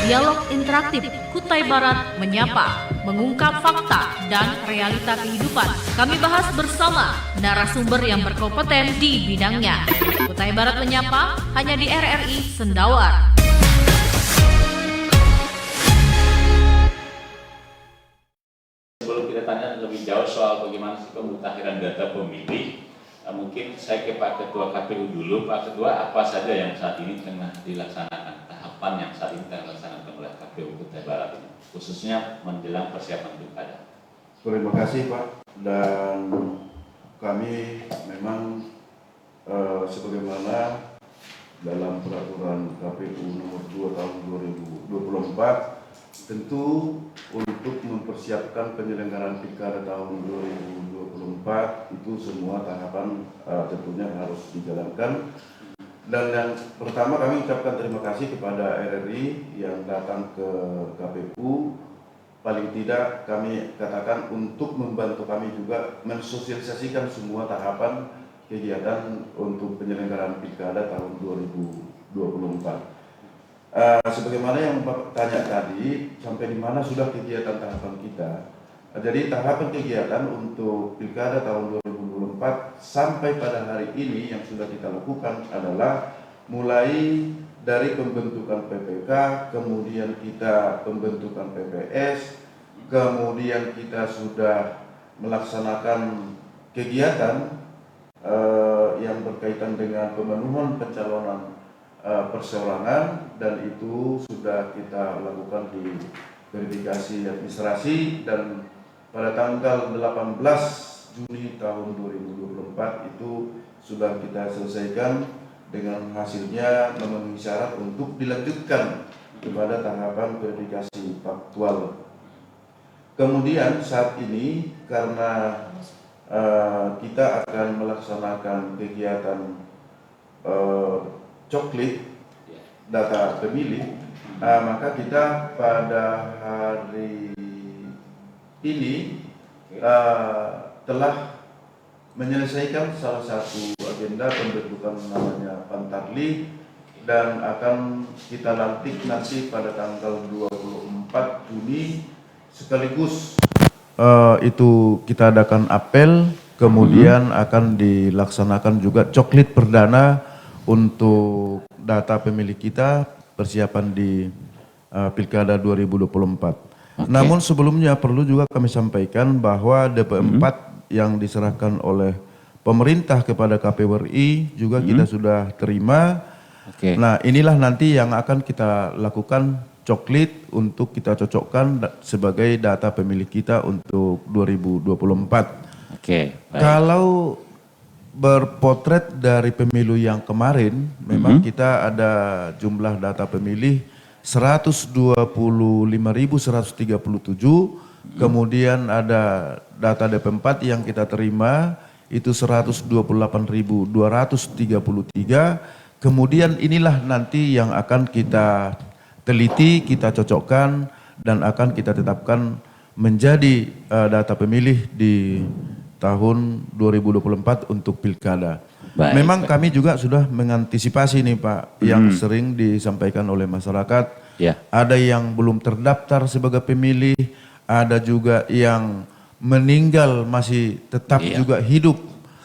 Dialog interaktif Kutai Barat Menyapa, mengungkap fakta dan realita kehidupan. Kami bahas bersama narasumber yang berkompeten di bidangnya. Kutai Barat Menyapa hanya di RRI Sendawar. Sebelum kita tanya lebih jauh soal bagaimana sih pemutakhiran data pemilih, mungkin saya ke Pak Ketua KPU dulu. Pak Ketua, apa saja yang saat ini tengah dilaksanakan, tahapan yang saat ini tengah dilaksanakan oleh KPU Kutai Barat ini, khususnya menjelang persiapan pilkada? Terima kasih Pak, dan kami memang sebagaimana dalam peraturan KPU nomor 2 tahun 2024 tentu untuk mempersiapkan penyelenggaraan pilkada tahun 2024 itu semua tahapan tentunya harus dijalankan. Dan yang pertama kami ucapkan terima kasih kepada RRI yang datang ke KPU. Paling tidak kami katakan untuk membantu kami juga mensosialisasikan semua tahapan kegiatan untuk penyelenggaraan pilkada tahun 2024. Sebagaimana yang Bapak tanya tadi, sampai di mana sudah kegiatan tahapan kita. Jadi tahapan kegiatan untuk pilkada tahun 2024 sampai pada hari ini yang sudah kita lakukan adalah mulai dari pembentukan PPK, kemudian kita pembentukan PPS, kemudian kita sudah melaksanakan kegiatan yang berkaitan dengan pemenuhan pencalonan perseorangan, dan itu sudah kita lakukan di verifikasi administrasi, dan pada tanggal 18 Juni tahun 2024 itu sudah kita selesaikan dengan hasilnya memenuhi syarat untuk dilanjutkan kepada tahapan verifikasi faktual. Kemudian saat ini karena kita akan melaksanakan kegiatan coklit data pemilih, maka kita pada hari ini telah menyelesaikan salah satu agenda pembentukan namanya Pantarli, dan akan kita lantik nanti pada tanggal 24 Juni sekaligus itu kita adakan apel, kemudian akan dilaksanakan juga coklit perdana untuk data pemilih kita persiapan di Pilkada 2024. Namun sebelumnya perlu juga kami sampaikan bahwa DP4 yang diserahkan oleh pemerintah kepada KPU RI juga kita sudah terima. Nah, inilah nanti yang akan kita lakukan coklit untuk kita cocokkan sebagai data pemilih kita untuk 2024. Kalau berpotret dari pemilu yang kemarin, memang kita ada jumlah data pemilih 125.137, kemudian ada data DP4 yang kita terima itu 128.233, kemudian inilah nanti yang akan kita teliti, kita cocokkan, dan akan kita tetapkan menjadi data pemilih di tahun 2024 untuk pilkada. Memang kami juga sudah mengantisipasi nih Pak, yang sering disampaikan oleh masyarakat. Ada yang belum terdaftar sebagai pemilih, ada juga yang meninggal masih tetap juga hidup.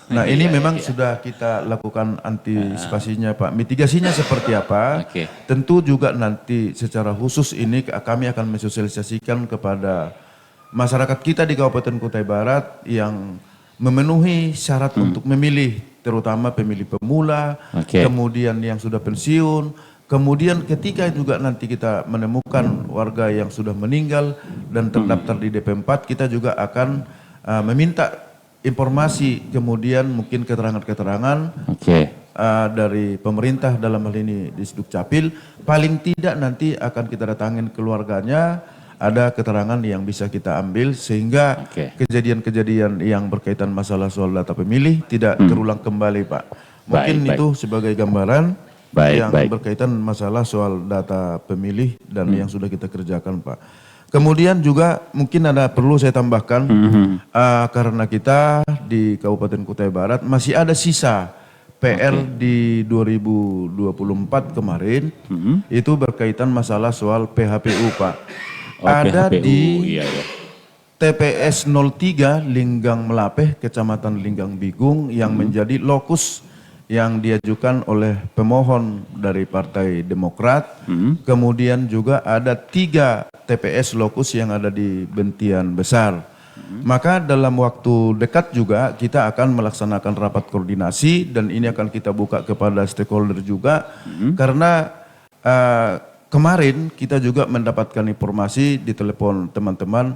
Nah ini memang sudah kita lakukan antisipasinya Pak. Mitigasinya seperti apa? Tentu juga nanti secara khusus ini kami akan mensosialisasikan kepada masyarakat kita di Kabupaten Kutai Barat yang memenuhi syarat untuk memilih, terutama pemilih pemula, kemudian yang sudah pensiun, kemudian ketika juga nanti kita menemukan warga yang sudah meninggal dan terdaftar di DP4, kita juga akan meminta informasi, kemudian mungkin keterangan-keterangan dari pemerintah, dalam hal ini di Dukcapil, paling tidak nanti akan kita datangin keluarganya, ada keterangan yang bisa kita ambil sehingga kejadian-kejadian yang berkaitan masalah soal data pemilih tidak terulang kembali Pak. Mungkin itu sebagai gambaran yang berkaitan masalah soal data pemilih dan yang sudah kita kerjakan Pak. Kemudian juga mungkin ada perlu saya tambahkan, karena kita di Kabupaten Kutai Barat masih ada sisa PR di 2024 kemarin itu berkaitan masalah soal PHPU, Pak. Ada PHPU, di iya. TPS 03 Linggang Melapeh, Kecamatan Linggang Bigung yang menjadi lokus yang diajukan oleh pemohon dari Partai Demokrat. Kemudian juga ada 3 TPS lokus yang ada di Bentian Besar. Maka dalam waktu dekat juga kita akan melaksanakan rapat koordinasi dan ini akan kita buka kepada stakeholder juga karena kemarin kita juga mendapatkan informasi di telepon teman-teman.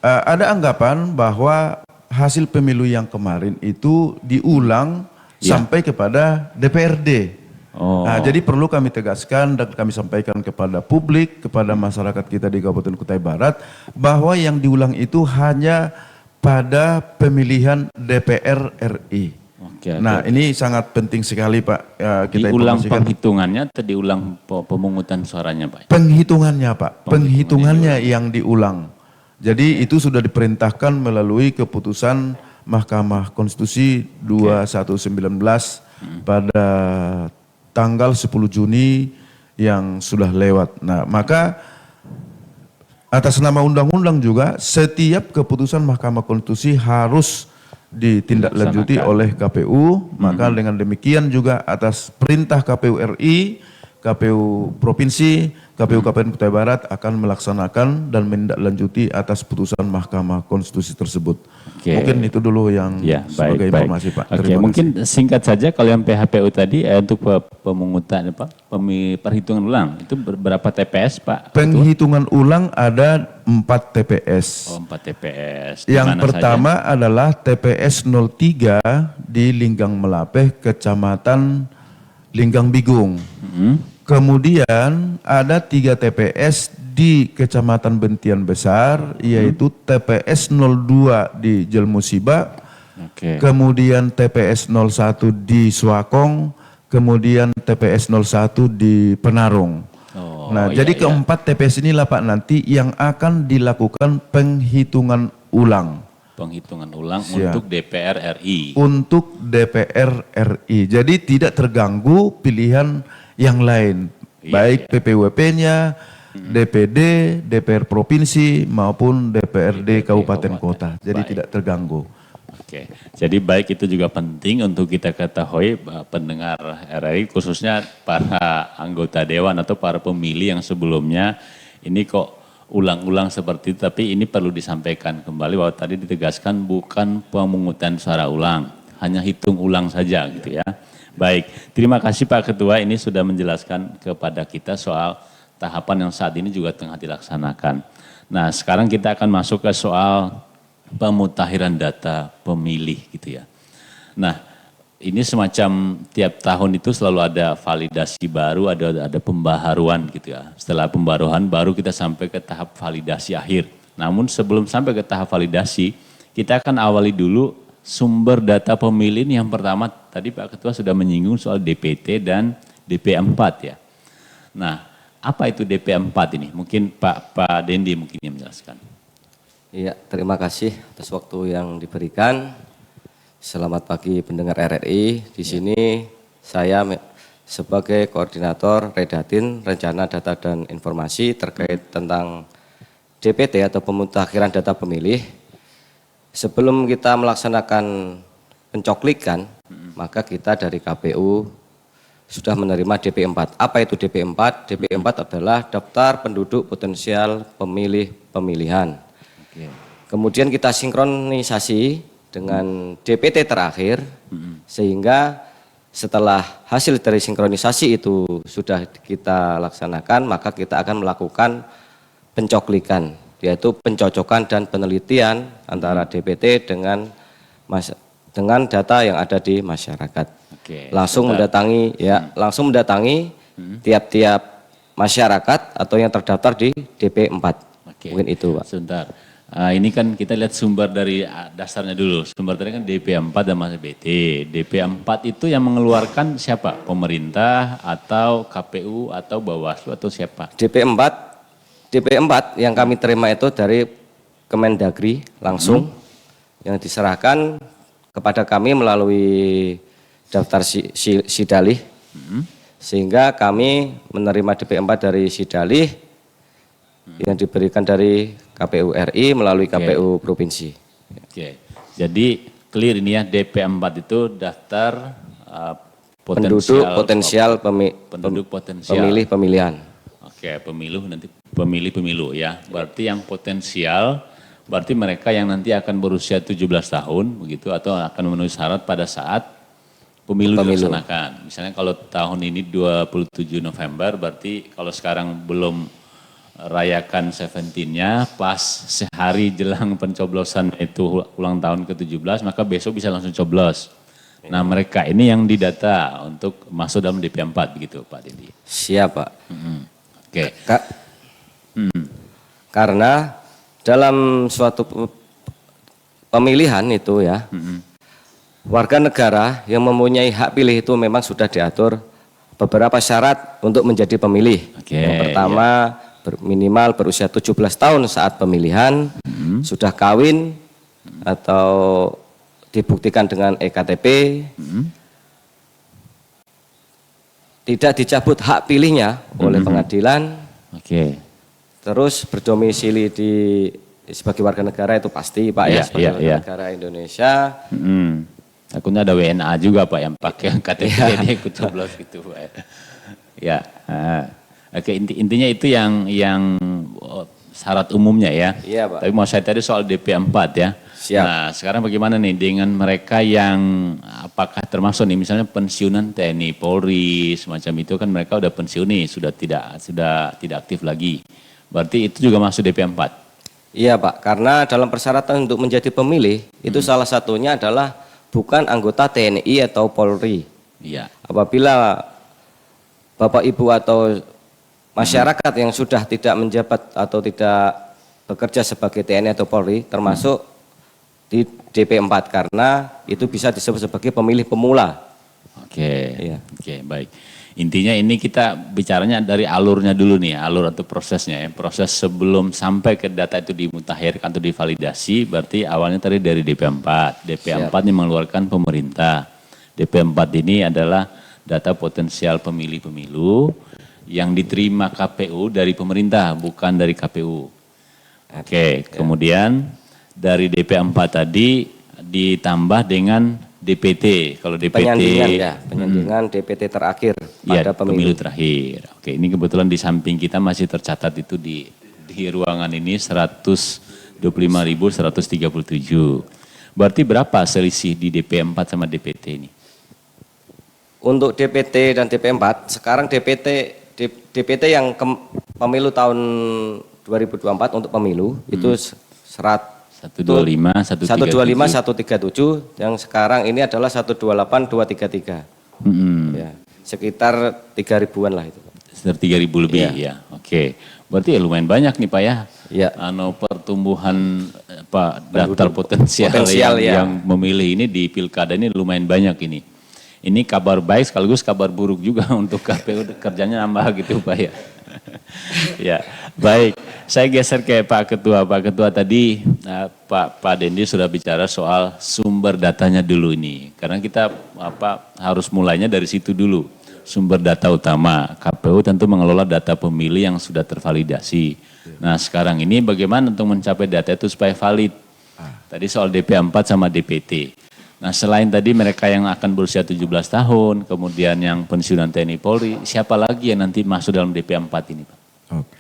Ada anggapan bahwa hasil pemilu yang kemarin itu diulang sampai kepada DPRD. Jadi perlu kami tegaskan dan kami sampaikan kepada publik, kepada masyarakat kita di Kabupaten Kutai Barat bahwa yang diulang itu hanya pada pemilihan DPR RI. Ini sangat penting sekali, Pak. Kita diulang informasikan. penghitungannya atau diulang pemungutan suaranya, Pak? Penghitungannya, Pak. Penghitungannya yang diulang. Jadi itu sudah diperintahkan melalui keputusan Mahkamah Konstitusi 2119 pada tanggal 10 Juni yang sudah lewat. Nah, maka atas nama undang-undang juga setiap keputusan Mahkamah Konstitusi harus ditindaklanjuti oleh KPU. Maka dengan demikian juga atas perintah KPU RI, KPU Provinsi, KPU Kabupaten Kutai Barat akan melaksanakan dan menindaklanjuti atas putusan Mahkamah Konstitusi tersebut. Mungkin itu dulu yang sebagai informasi, Pak. Mungkin singkat saja kalau yang PHPU tadi untuk pemungutan perhitungan ulang itu berapa TPS, Pak? Penghitungan ulang ada 4 TPS. 4 TPS. Yang pertama adalah TPS 03 di Linggang Melapeh, Kecamatan Linggang Bigung. Kemudian ada 3 TPS di Kecamatan Bentian Besar, yaitu TPS 02 di Jelmusiba, kemudian TPS 01 di Swakong, kemudian TPS 01 di Penarung. Jadi keempat TPS inilah, Pak, nanti yang akan dilakukan penghitungan ulang. Penghitungan ulang untuk DPR RI. Untuk DPR RI. Jadi tidak terganggu pilihan yang lain, baik PPWP-nya, DPD, DPR Provinsi maupun DPRD Kabupaten Kota. Jadi tidak terganggu. Jadi baik itu juga penting untuk kita ketahui pendengar RRI khususnya para anggota dewan atau para pemilih yang sebelumnya ini kok ulang-ulang seperti itu, tapi ini perlu disampaikan kembali bahwa tadi ditegaskan bukan pemungutan suara ulang, hanya hitung ulang saja gitu ya. Baik, terima kasih Pak Ketua, ini sudah menjelaskan kepada kita soal tahapan yang saat ini juga tengah dilaksanakan. Nah, sekarang kita akan masuk ke soal pemutahiran data pemilih gitu ya. Nah, ini semacam tiap tahun itu selalu ada validasi baru, ada pembaharuan gitu ya. Setelah pembaharuan baru kita sampai ke tahap validasi akhir. Namun sebelum sampai ke tahap validasi, kita akan awali dulu sumber data pemilih yang pertama tadi Pak Ketua sudah menyinggung soal DPT dan DP4 ya. Nah, apa itu DP4 ini? Mungkin Pak Dendi mungkin yang menjelaskan. Iya, terima kasih atas waktu yang diberikan. Selamat pagi pendengar RRI. Di sini saya sebagai koordinator Redatin Rencana Data dan Informasi terkait tentang DPT atau pemutakhiran data pemilih. Sebelum kita melaksanakan pencoklikan, maka kita dari KPU sudah menerima DP4. Apa itu DP4? DP4 adalah daftar penduduk potensial pemilih pemilihan. Kemudian kita sinkronisasi dengan DPT terakhir, sehingga setelah hasil dari sinkronisasi itu sudah kita laksanakan, maka kita akan melakukan pencoklikan, yaitu pencocokan dan penelitian antara DPT dengan data yang ada di masyarakat. Langsung mendatangi tiap-tiap masyarakat atau yang terdaftar di DP4. Mungkin itu, Pak. Sebentar. Ini kan kita lihat sumber dari dasarnya dulu. Sumber tadi kan DP4 dan Mas BT. DP4 itu yang mengeluarkan siapa? Pemerintah atau KPU atau Bawaslu atau siapa? DP4 yang kami terima itu dari Kemendagri langsung yang diserahkan kepada kami melalui daftar Sidalih, sehingga kami menerima DP4 dari Sidalih yang diberikan dari KPU RI melalui KPU Provinsi. Oke, jadi clear ini ya, DP4 itu daftar Potensial penduduk potensial. pemilih pemilihan. Oke, pemilu ya. Berarti yang potensial, berarti mereka yang nanti akan berusia 17 tahun begitu atau akan memenuhi syarat pada saat pemilu dilaksanakan. Misalnya kalau tahun ini 27 November, berarti kalau sekarang belum rayakan 17-nya, pas sehari jelang pencoblosan itu ulang tahun ke-17, maka besok bisa langsung coblos. Nah mereka ini yang didata untuk masuk dalam DP4 begitu Pak Dendi. Siap Pak. Oke. Karena dalam suatu pemilihan itu ya, warga negara yang mempunyai hak pilih itu memang sudah diatur beberapa syarat untuk menjadi pemilih. Yang pertama minimal berusia 17 tahun saat pemilihan, sudah kawin atau dibuktikan dengan EKTP, tidak dicabut hak pilihnya oleh pengadilan, terus berdomisili sebagai warga negara itu pasti Pak ya, sebagai warga negara Indonesia. Takutnya ada WNA juga Pak yang pakai KTP dia ikut coblos gitu Pak. Ya, oke, intinya itu yang syarat umumnya ya. Iya Pak. Tapi mau saya tadi soal DP4 ya. Siap. Nah sekarang bagaimana nih dengan mereka yang apakah termasuk nih misalnya pensiunan TNI, Polri, semacam itu kan mereka udah pensiun nih, sudah tidak aktif lagi. Berarti itu juga masuk DP4? Iya Pak, karena dalam persyaratan untuk menjadi pemilih itu salah satunya adalah bukan anggota TNI atau Polri. Iya. Apabila Bapak Ibu atau masyarakat yang sudah tidak menjabat atau tidak bekerja sebagai TNI atau Polri termasuk di DP4 karena itu bisa disebut sebagai pemilih pemula. Oke, oke, baik. Intinya ini kita bicaranya dari alurnya dulu nih, alur atau prosesnya ya. Proses sebelum sampai ke data itu dimutakhirkan atau divalidasi, berarti awalnya tadi dari DP4. DP4 yang mengeluarkan pemerintah. DP4 ini adalah data potensial pemilih-pemilu yang diterima KPU dari pemerintah, bukan dari KPU. Oke, kemudian dari DP4 tadi ditambah dengan DPT. Kalau DPT penyandingan DPT terakhir pada pemilu terakhir. Oke, ini kebetulan di samping kita masih tercatat itu di ruangan ini 125.137. Berarti berapa selisih di DP4 sama DPT ini? Untuk DPT dan DP4 sekarang DPT yang pemilu tahun 2024 untuk pemilu itu 125, 137 yang sekarang ini adalah 128, 233. Ya, sekitar 3.000-an lah itu. Sekitar 3.000 lebih ya. Oke. Berarti ya lumayan banyak nih Pak ya. Ya. Pertumbuhan daftar potensial yang memilih ini di pilkada ini lumayan banyak ini. Ini kabar baik sekaligus kabar buruk juga untuk KPU, kerjanya nambah gitu Pak ya. Ya, baik. Saya geser ke Pak Ketua. Pak Ketua tadi Pak Dendi sudah bicara soal sumber datanya dulu ini. Karena kita harus mulainya dari situ dulu. Sumber data utama. KPU tentu mengelola data pemilih yang sudah tervalidasi. Nah, sekarang ini bagaimana untuk mencapai data itu supaya valid? Tadi soal DP4 sama DPT. Nah, selain tadi mereka yang akan berusia 17 tahun, kemudian yang pensiunan TNI Polri, siapa lagi yang nanti masuk dalam DP4 ini, Pak? Oke.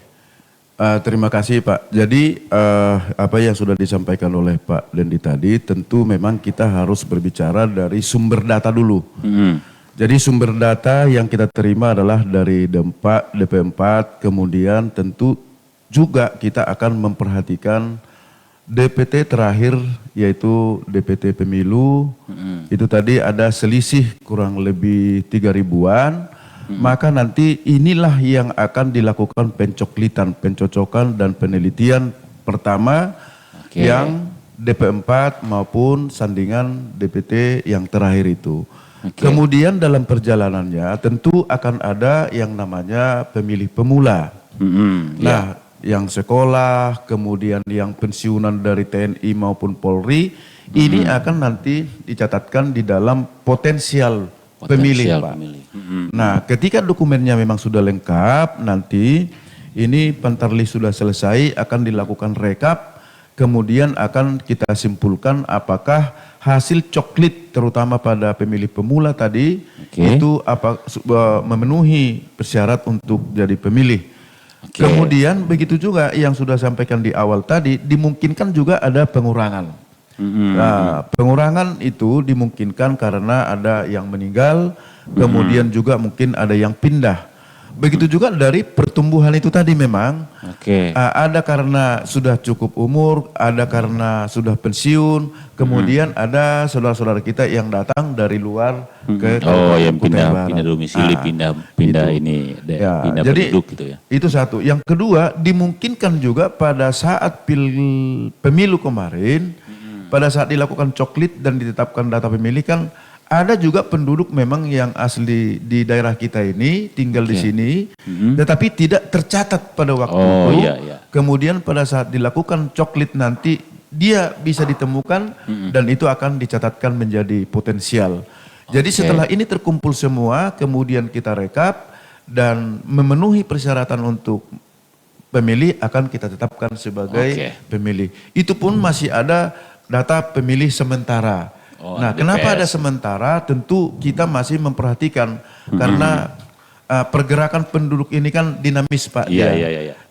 Terima kasih Pak. Jadi apa yang sudah disampaikan oleh Pak Dendi tadi, tentu memang kita harus berbicara dari sumber data dulu. Jadi sumber data yang kita terima adalah dari DP4, kemudian tentu juga kita akan memperhatikan DPT terakhir yaitu DPT pemilu, itu tadi ada selisih kurang lebih 3.000-an, maka nanti inilah yang akan dilakukan pencoklitan, pencocokan dan penelitian pertama yang DP4 maupun sandingan DPT yang terakhir itu. Kemudian dalam perjalanannya tentu akan ada yang namanya pemilih pemula. Nah, yang sekolah, kemudian yang pensiunan dari TNI maupun Polri, ini akan nanti dicatatkan di dalam potensial pemilih, Potensial Pak. pemilih. Nah, ketika dokumennya memang sudah lengkap, nanti ini Pantarlih sudah selesai, akan dilakukan rekap, kemudian akan kita simpulkan apakah hasil coklit terutama pada pemilih pemula tadi itu memenuhi persyarat untuk jadi pemilih. Kemudian begitu juga yang sudah sampaikan di awal tadi, dimungkinkan juga ada pengurangan. Nah, pengurangan itu dimungkinkan karena ada yang meninggal, kemudian juga mungkin ada yang pindah. Begitu juga dari pertumbuhan itu tadi memang ada karena sudah cukup umur, ada karena sudah pensiun, kemudian ada saudara-saudara kita yang datang dari luar ke yang Kutai Barat. pindah domisili, pindah jadi penduduk gitu ya. Itu satu. Yang kedua, dimungkinkan juga pada saat pemilu kemarin, pada saat dilakukan coklit dan ditetapkan data pemilih kan ada juga penduduk memang yang asli di daerah kita ini tinggal di sini, tetapi tidak tercatat pada waktu itu. Kemudian pada saat dilakukan coklit nanti dia bisa ditemukan dan itu akan dicatatkan menjadi potensial. Jadi setelah ini terkumpul semua, kemudian kita rekap dan memenuhi persyaratan untuk pemilih akan kita tetapkan sebagai pemilih. Itu pun masih ada data pemilih sementara. Nah, kenapa ada sementara? Tentu kita masih memperhatikan karena pergerakan penduduk ini kan dinamis, Pak.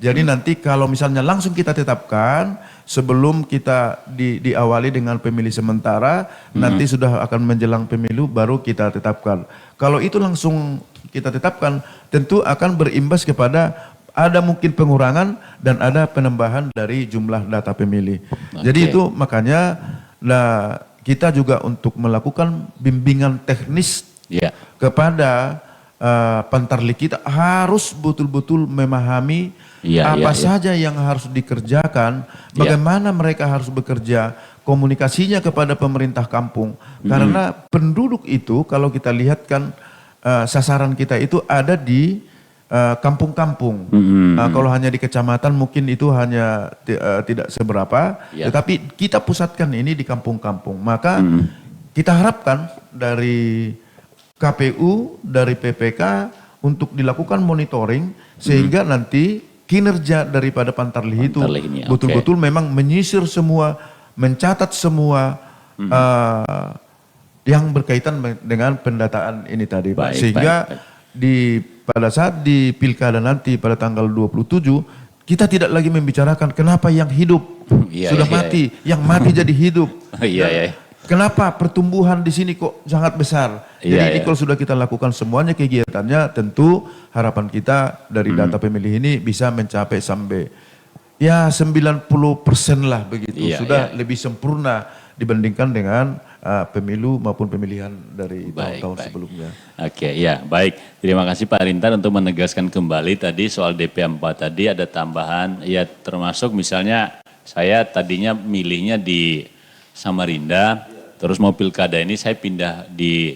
Jadi nanti kalau misalnya langsung kita tetapkan sebelum kita diawali dengan pemilih sementara, nanti sudah akan menjelang pemilu baru kita tetapkan. Kalau itu langsung kita tetapkan, tentu akan berimbas kepada ada mungkin pengurangan dan ada penambahan dari jumlah data pemilih. Jadi itu makanya kita juga untuk melakukan bimbingan teknis kepada Pantarlih kita harus betul-betul memahami apa saja yang harus dikerjakan, bagaimana mereka harus bekerja, komunikasinya kepada pemerintah kampung. Karena penduduk itu kalau kita lihat kan sasaran kita itu ada di kampung-kampung. Kalau hanya di kecamatan mungkin itu hanya tidak seberapa, tetapi kita pusatkan ini di kampung-kampung. Maka kita harapkan dari KPU, dari PPK untuk dilakukan monitoring sehingga nanti kinerja daripada Pantarlih itu betul-betul memang menyisir semua, mencatat semua yang berkaitan dengan pendataan ini tadi, Pak. Sehingga pada saat di pilkada nanti pada tanggal 27 kita tidak lagi membicarakan kenapa yang hidup sudah mati, yang mati jadi hidup. Kenapa pertumbuhan di sini kok sangat besar. Jadi kalau sudah kita lakukan semuanya kegiatannya, tentu harapan kita dari data pemilih ini bisa mencapai sampai 90% lah begitu. Sudah lebih sempurna dibandingkan dengan pemilu maupun pemilihan dari tahun-tahun sebelumnya. Baik. Terima kasih Pak Rintan untuk menegaskan kembali tadi soal DP4 tadi ada tambahan, termasuk misalnya saya tadinya milihnya di Samarinda, terus mau pilkada ini saya pindah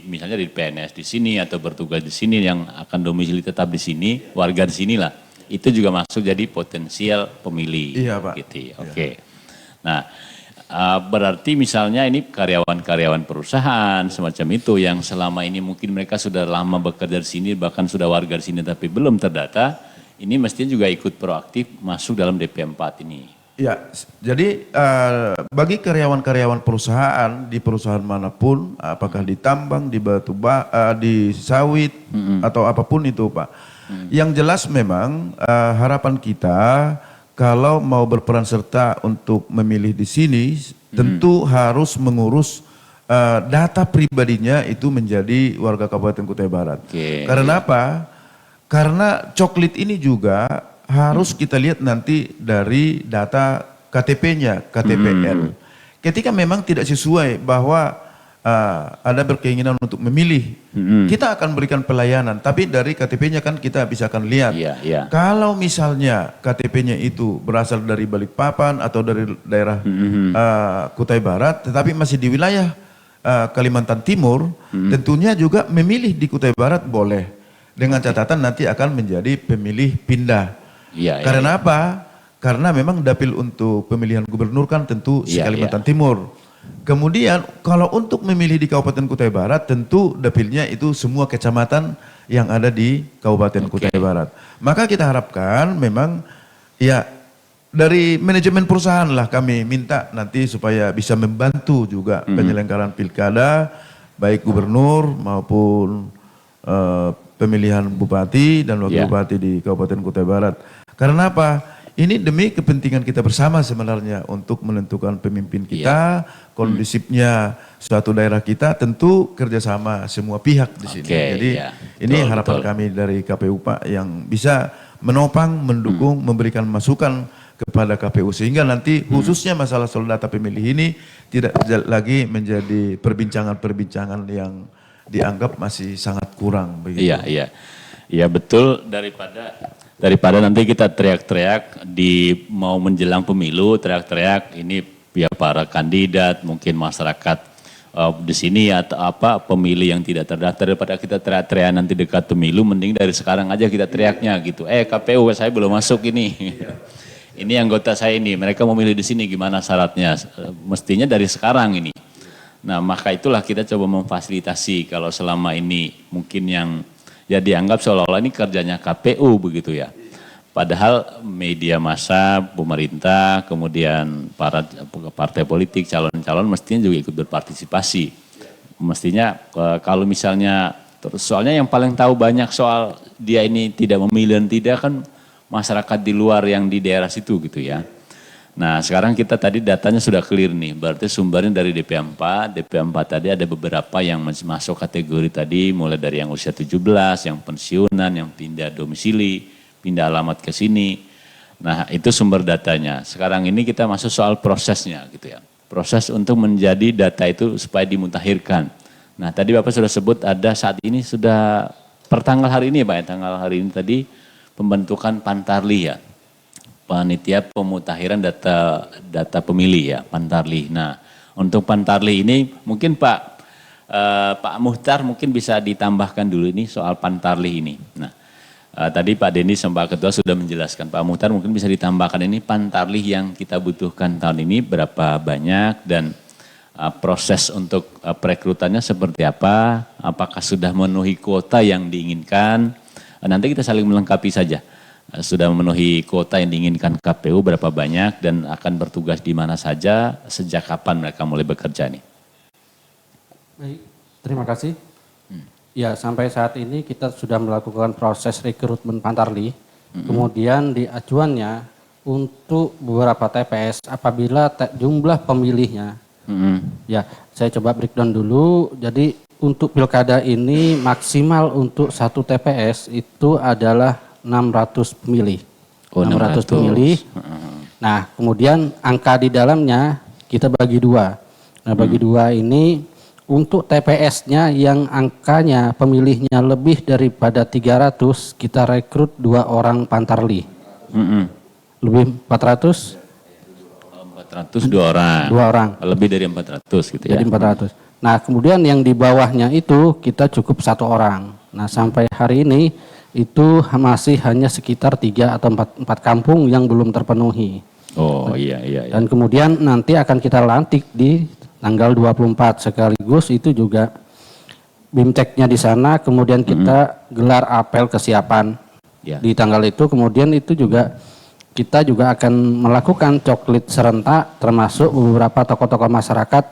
misalnya di PNS di sini atau bertugas di sini yang akan domisili tetap di sini, warga di sinilah. Itu juga masuk jadi potensial pemilih. Iya, Pak. Gitu. Nah, berarti misalnya ini karyawan-karyawan perusahaan semacam itu yang selama ini mungkin mereka sudah lama bekerja di sini bahkan sudah warga di sini tapi belum terdata, ini mestinya juga ikut proaktif masuk dalam DP4 ini. Jadi bagi karyawan-karyawan perusahaan di perusahaan manapun, apakah di tambang, di batu di sawit atau apapun itu, Pak. Yang jelas memang harapan kita kalau mau berperan serta untuk memilih di sini, tentu harus mengurus data pribadinya itu menjadi warga Kabupaten Kutai Barat. Karena apa? Karena coklit ini juga harus kita lihat nanti dari data KTP-nya, KTPL. Ketika memang tidak sesuai bahwa ada berkeinginan untuk memilih, kita akan berikan pelayanan. Tapi dari KTP-nya kan kita bisa akan lihat. Kalau misalnya KTP-nya itu berasal dari Balikpapan atau dari daerah Kutai Barat, tetapi masih di wilayah Kalimantan Timur, tentunya juga memilih di Kutai Barat boleh. Dengan catatan nanti akan menjadi pemilih pindah. Karena apa? Karena memang dapil untuk pemilihan gubernur kan tentu Kalimantan Timur. Kemudian kalau untuk memilih di Kabupaten Kutai Barat tentu dapilnya itu semua kecamatan yang ada di Kabupaten Kutai Barat. Maka kita harapkan memang ya dari manajemen perusahaan lah kami minta nanti supaya bisa membantu juga penyelenggaraan pilkada baik gubernur maupun pemilihan bupati dan wakil bupati di Kabupaten Kutai Barat. Karena apa? Ini demi kepentingan kita bersama sebenarnya untuk menentukan pemimpin kita, kondusifnya suatu daerah kita, tentu kerjasama semua pihak di sini. Jadi ini harapan kami dari KPU Pak yang bisa menopang, mendukung, memberikan masukan kepada KPU sehingga nanti khususnya masalah soal data pemilih ini tidak lagi menjadi perbincangan-perbincangan yang dianggap masih sangat kurang. Begitu. Iya betul, daripada nanti kita teriak-teriak di mau menjelang pemilu, teriak-teriak ini ya para kandidat, mungkin masyarakat di sini atau apa pemilih yang tidak terdaftar, daripada kita teriak-teriak nanti dekat pemilu, mending dari sekarang aja kita teriaknya gitu. KPU saya belum masuk ini. Ini anggota saya ini, mereka mau milih di sini gimana syaratnya? Mestinya dari sekarang ini. Nah, maka itulah kita coba memfasilitasi kalau selama ini mungkin yang ya dianggap seolah-olah ini kerjanya KPU begitu ya. Padahal media massa, pemerintah, kemudian para partai politik, calon-calon mestinya juga ikut berpartisipasi. Mestinya kalau misalnya, terus soalnya yang paling tahu banyak soal dia ini tidak memilih dan tidak kan masyarakat di luar yang di daerah situ gitu ya. Nah sekarang kita tadi datanya sudah clear nih, berarti sumbernya dari DP4 tadi ada beberapa yang masuk kategori tadi, mulai dari yang usia 17, yang pensiunan, yang pindah domisili, pindah alamat ke sini. Nah itu sumber datanya. Sekarang ini kita masuk soal prosesnya gitu ya. Proses untuk menjadi data itu supaya dimutakhirkan. Nah tadi Bapak sudah sebut ada saat ini sudah pertanggal hari ini ya Pak ya, tanggal hari ini tadi pembentukan Pantarlih ya. Panitia Pemutakhiran data pemilih ya, Pantarlih. Nah, untuk Pantarlih ini mungkin Pak Muhtar mungkin bisa ditambahkan dulu ini soal Pantarlih ini. Nah, tadi Pak Dendi sama Pak Ketua sudah menjelaskan. Pak Muhtar mungkin bisa ditambahkan ini Pantarlih yang kita butuhkan tahun ini berapa banyak dan proses untuk perekrutannya seperti apa? Apakah sudah memenuhi kuota yang diinginkan? Nanti kita saling melengkapi saja. Sudah memenuhi kuota yang diinginkan KPU berapa banyak dan akan bertugas di mana saja, sejak kapan mereka mulai bekerja nih? Baik, terima kasih. Ya, sampai saat ini kita sudah melakukan proses rekrutmen Pantarlih. Kemudian di acuannya untuk beberapa TPS apabila jumlah pemilihnya. Ya, saya coba breakdown dulu. Jadi untuk pilkada ini maksimal untuk satu TPS itu adalah 600 pemilih. 600 pemilih. Nah, kemudian angka di dalamnya kita bagi dua. Nah, bagi dua ini untuk TPS-nya yang angkanya pemilihnya lebih daripada 300, kita rekrut 2 orang Pantarlih. Lebih 400? 400 2 orang. 2 orang. Lebih dari 400 gitu ya. Jadi 400. Nah, kemudian yang di bawahnya itu kita cukup 1 orang. Nah, sampai hari ini itu masih hanya sekitar 3 atau 4 kampung yang belum terpenuhi. Oh iya. Dan kemudian nanti akan kita lantik di tanggal 24 sekaligus itu juga BIMTEK-nya di sana, kemudian kita gelar apel kesiapan di tanggal itu, kemudian itu juga kita juga akan melakukan coklit serentak termasuk beberapa tokoh-tokoh masyarakat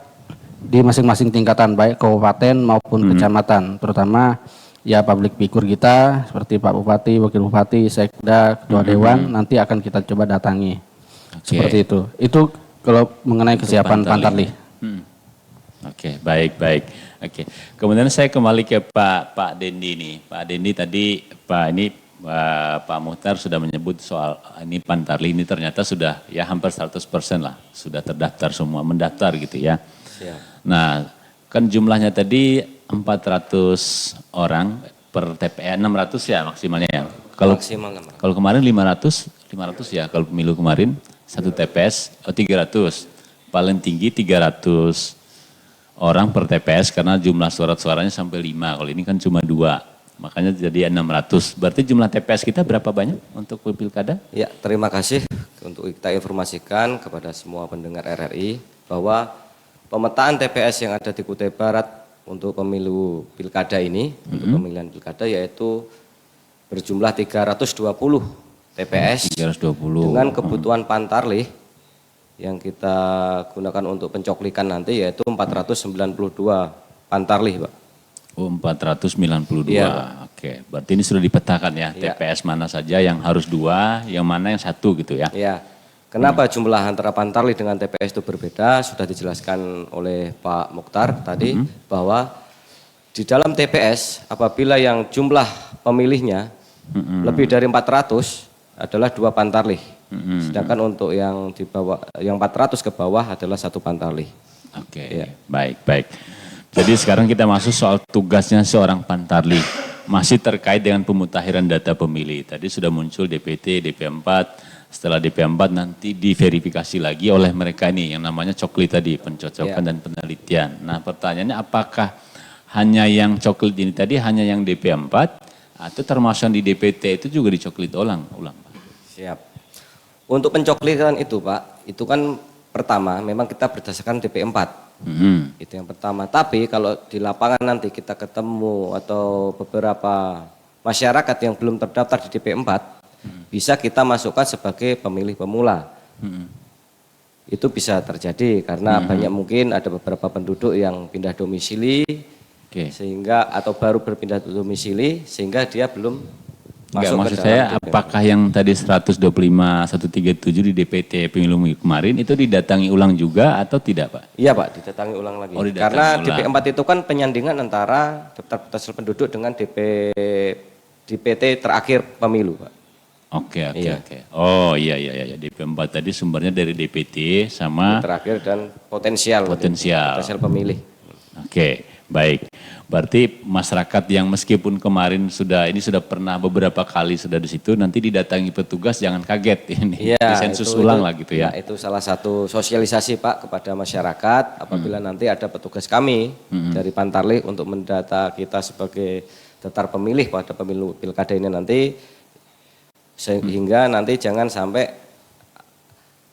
di masing-masing tingkatan baik kabupaten maupun kecamatan, terutama ya public figure kita seperti Pak Bupati, Wakil Bupati, Sekda, Ketua Dewan nanti akan kita coba datangi. Seperti itu. Itu kalau mengenai kesiapan Pantarlih. Oke, baik. Oke. Kemudian saya kembali ke Pak Dendi nih. Pak Dendi tadi Pak Muhtar sudah menyebut soal ini Pantarlih ini ternyata sudah ya hampir 100% lah sudah terdaftar semua, mendaftar gitu ya. Siap. Nah, kan jumlahnya tadi 400 orang per TPS, 600 ya maksimalnya ya. Kalau kemarin 500 ya kalau pemilu kemarin satu TPS 300. Paling tinggi 300 orang per TPS karena jumlah surat-suaranya sampai 5. Kalau ini kan cuma 2. Makanya jadi 600. Berarti jumlah TPS kita berapa banyak untuk pilkada? Ya, terima kasih untuk kita informasikan kepada semua pendengar RRI bahwa pemetaan TPS yang ada di Kutai Barat untuk pemilu pilkada ini, untuk pemilihan pilkada yaitu berjumlah 320 TPS 320. dengan kebutuhan pantarlih yang kita gunakan untuk pencoklikan nanti yaitu 492 pantarlih, Pak. Oh, 492. Iya, Oke, berarti ini sudah dipetakan ya, Iya. TPS mana saja yang harus 2, yang mana yang 1 gitu ya. Ya, kenapa jumlah antara pantarlih dengan TPS itu berbeda? Sudah dijelaskan oleh Pak Mukhtar tadi bahwa di dalam TPS apabila yang jumlah pemilihnya lebih dari 400 adalah 2 pantarlih. Sedangkan untuk yang di bawah, yang 400 ke bawah adalah 1 pantarlih. Oke, Iya. baik. Jadi sekarang kita masuk soal tugasnya seorang pantarlih. Masih terkait dengan pemutakhiran data pemilih. Tadi sudah muncul DPT, DP4. Setelah DP4 nanti diverifikasi lagi oleh mereka ini yang namanya coklit tadi, pencocokan dan penelitian. Nah pertanyaannya apakah hanya yang coklit ini tadi hanya yang DP4 atau termasuk yang di DPT itu juga dicoklit ulang Pak? Siap. Untuk pencoklitan itu Pak, itu kan pertama memang kita berdasarkan DP4. Itu yang pertama. Tapi kalau di lapangan nanti kita ketemu atau beberapa masyarakat yang belum terdaftar di DP4, bisa kita masukkan sebagai pemilih pemula. Itu bisa terjadi karena banyak mungkin ada beberapa penduduk yang pindah domisili, sehingga atau baru berpindah domisili sehingga dia belum Enggak, masuk maksud ke dalam saya DP4. apakah yang tadi 125.137 di DPT pemilu kemarin itu didatangi ulang juga atau tidak Pak? Iya Pak, didatangi ulang lagi. Oh, didatangi Karena ulang. DP4 itu kan penyandingan antara daftar hasil penduduk dengan DPT terakhir pemilu Pak. Oke. Iya. Oh iya. DP4 tadi sumbernya dari DPT sama Terakhir dan potensial pemilih. Oke, baik. Berarti masyarakat yang meskipun kemarin sudah pernah beberapa kali sudah di situ, nanti didatangi petugas jangan kaget ini. Iya, Disensus ulang lah gitu ya. Nah, itu salah satu sosialisasi Pak kepada masyarakat apabila nanti ada petugas kami dari Pantarlih untuk mendata kita sebagai daftar pemilih pada pemilu pilkada ini nanti sehingga nanti jangan sampai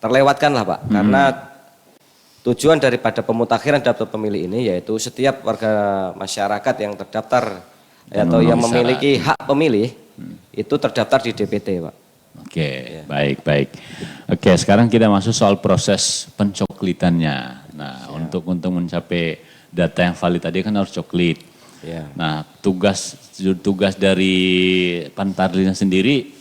terlewatkan lah Pak. Karena tujuan daripada pemutakhiran daftar pemilih ini yaitu setiap warga masyarakat yang terdaftar atau yang memiliki hak pemilih itu terdaftar di DPT Pak. Oke, baik. Oke, sekarang kita masuk soal proses pencoklitannya. Nah, untuk mencapai data yang valid tadi kan harus coklit. Ya. Nah, tugas dari Pantarlihnya sendiri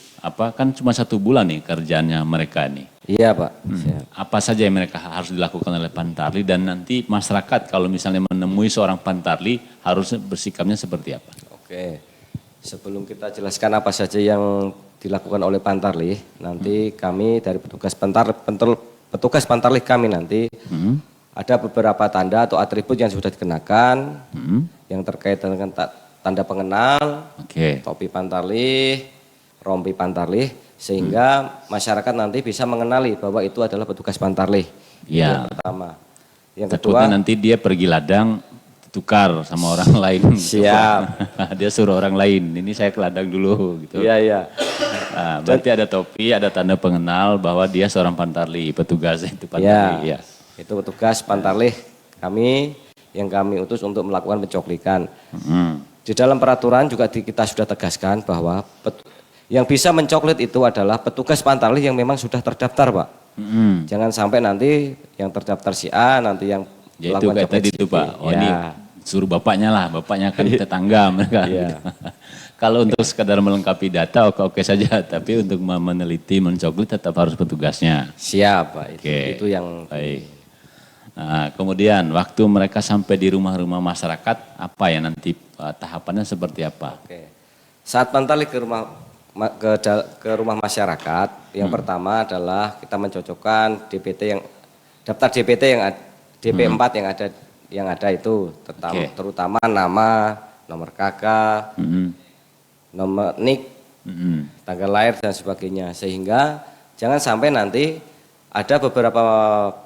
kan cuma 1 bulan nih kerjaannya mereka nih. Iya Pak. Siap. Apa saja yang mereka harus dilakukan oleh Pantarlih dan nanti masyarakat kalau misalnya menemui seorang Pantarlih harus bersikapnya seperti apa? Oke, sebelum kita jelaskan apa saja yang dilakukan oleh Pantarlih, nanti kami dari petugas Pantarlih kami nanti ada beberapa tanda atau atribut yang sudah dikenakan, yang terkait dengan tanda pengenal, topi Pantarlih, rompi Pantarlih, sehingga masyarakat nanti bisa mengenali bahwa itu adalah petugas Pantarlih. Ya. Yang pertama. Yang Takutnya kedua, nanti dia pergi ladang tukar sama orang lain. Siap. Dia suruh orang lain, ini saya ke ladang dulu gitu. iya. Nah, berarti ada topi, ada tanda pengenal bahwa dia seorang Pantarlih, petugas itu Pantarlih. Ya. Itu petugas Pantarlih kami yang kami utus untuk melakukan pencoklikan. Di dalam peraturan juga kita sudah tegaskan bahwa yang bisa mencoklit itu adalah petugas Pantarlih yang memang sudah terdaftar Pak. Jangan sampai nanti yang terdaftar si A nanti yang Ya itu kayak tadi itu Pak, ini suruh bapaknya kan tetangga mereka. Gitu. Kalau untuk sekadar melengkapi data oke saja, tapi untuk meneliti, mencoklit tetap harus petugasnya. Siap Pak, itu yang baik. Nah, kemudian waktu mereka sampai di rumah-rumah masyarakat, apa ya nanti tahapannya seperti apa? Oke. Saat Pantarlih ke rumah masyarakat, yang pertama adalah kita mencocokkan daftar DPT yang DP4 yang ada itu terutama nama, nomor KK, nomor NIK, tanggal lahir dan sebagainya, sehingga jangan sampai nanti ada beberapa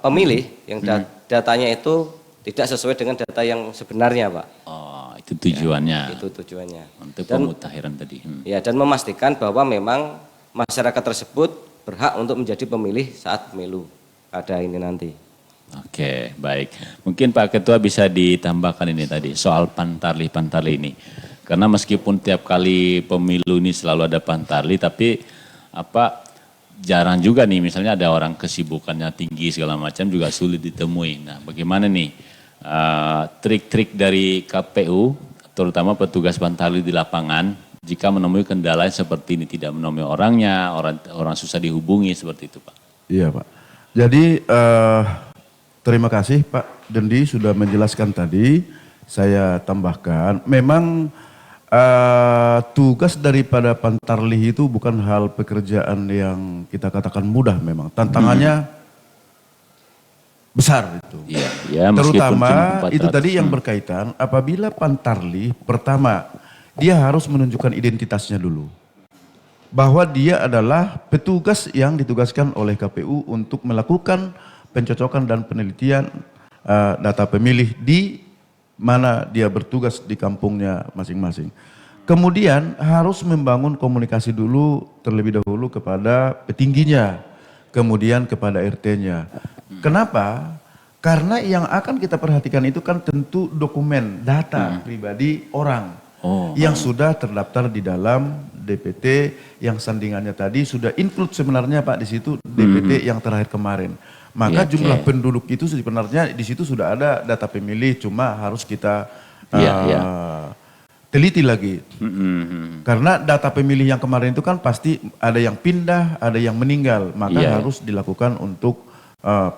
pemilih yang datanya itu tidak sesuai dengan data yang sebenarnya Pak. Oh, itu tujuannya. Ya, itu tujuannya. Untuk pemutakhiran tadi. Ya, dan memastikan bahwa memang masyarakat tersebut berhak untuk menjadi pemilih saat pemilu kada ini nanti. Oke, baik. Mungkin Pak Ketua bisa ditambahkan ini tadi soal pantarli ini. Karena meskipun tiap kali pemilu ini selalu ada pantarli, tapi jarang juga nih, misalnya ada orang kesibukannya tinggi segala macam juga sulit ditemui. Nah, bagaimana nih trik-trik dari KPU, terutama petugas pantarli di lapangan, jika menemui kendala seperti ini, tidak menemui orangnya, orang susah dihubungi seperti itu, Pak? Iya, Pak. Jadi terima kasih Pak Dendi sudah menjelaskan tadi. Saya tambahkan, memang tugas daripada pantarlih itu bukan hal pekerjaan yang kita katakan mudah memang. Tantangannya besar itu. Iya, ya, terutama itu tadi yang berkaitan apabila pantarlih pertama dia harus menunjukkan identitasnya dulu. Bahwa dia adalah petugas yang ditugaskan oleh KPU untuk melakukan pencocokan dan penelitian data pemilih di mana dia bertugas di kampungnya masing-masing. Kemudian harus membangun komunikasi dulu terlebih dahulu kepada petingginya, kemudian kepada RT-nya. Kenapa? Karena yang akan kita perhatikan itu kan tentu dokumen data pribadi orang yang sudah terdaftar di dalam DPT yang sandingannya tadi sudah include sebenarnya Pak di situ DPT yang terakhir kemarin. Maka jumlah penduduk itu sebenarnya di situ sudah ada data pemilih, cuma harus kita teliti lagi. Karena data pemilih yang kemarin itu kan pasti ada yang pindah, ada yang meninggal, maka harus dilakukan untuk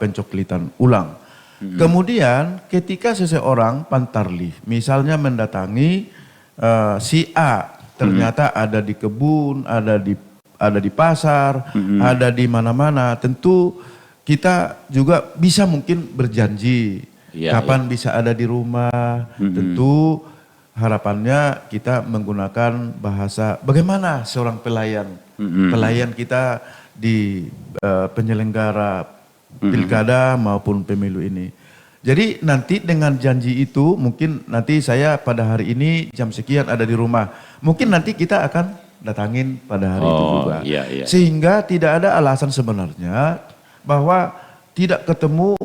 pencoklitan ulang. Kemudian ketika seseorang pantarlih, misalnya mendatangi si A, ternyata ada di kebun, ada di pasar, ada di mana-mana, tentu kita juga bisa mungkin berjanji kapan bisa ada di rumah. Tentu harapannya kita menggunakan bahasa bagaimana seorang pelayan kita di penyelenggara pilkada maupun pemilu ini. Jadi nanti dengan janji itu mungkin nanti saya pada hari ini jam sekian ada di rumah. Mungkin nanti kita akan datangin pada hari itu juga. Sehingga tidak ada alasan sebenarnya bahwa tidak ketemu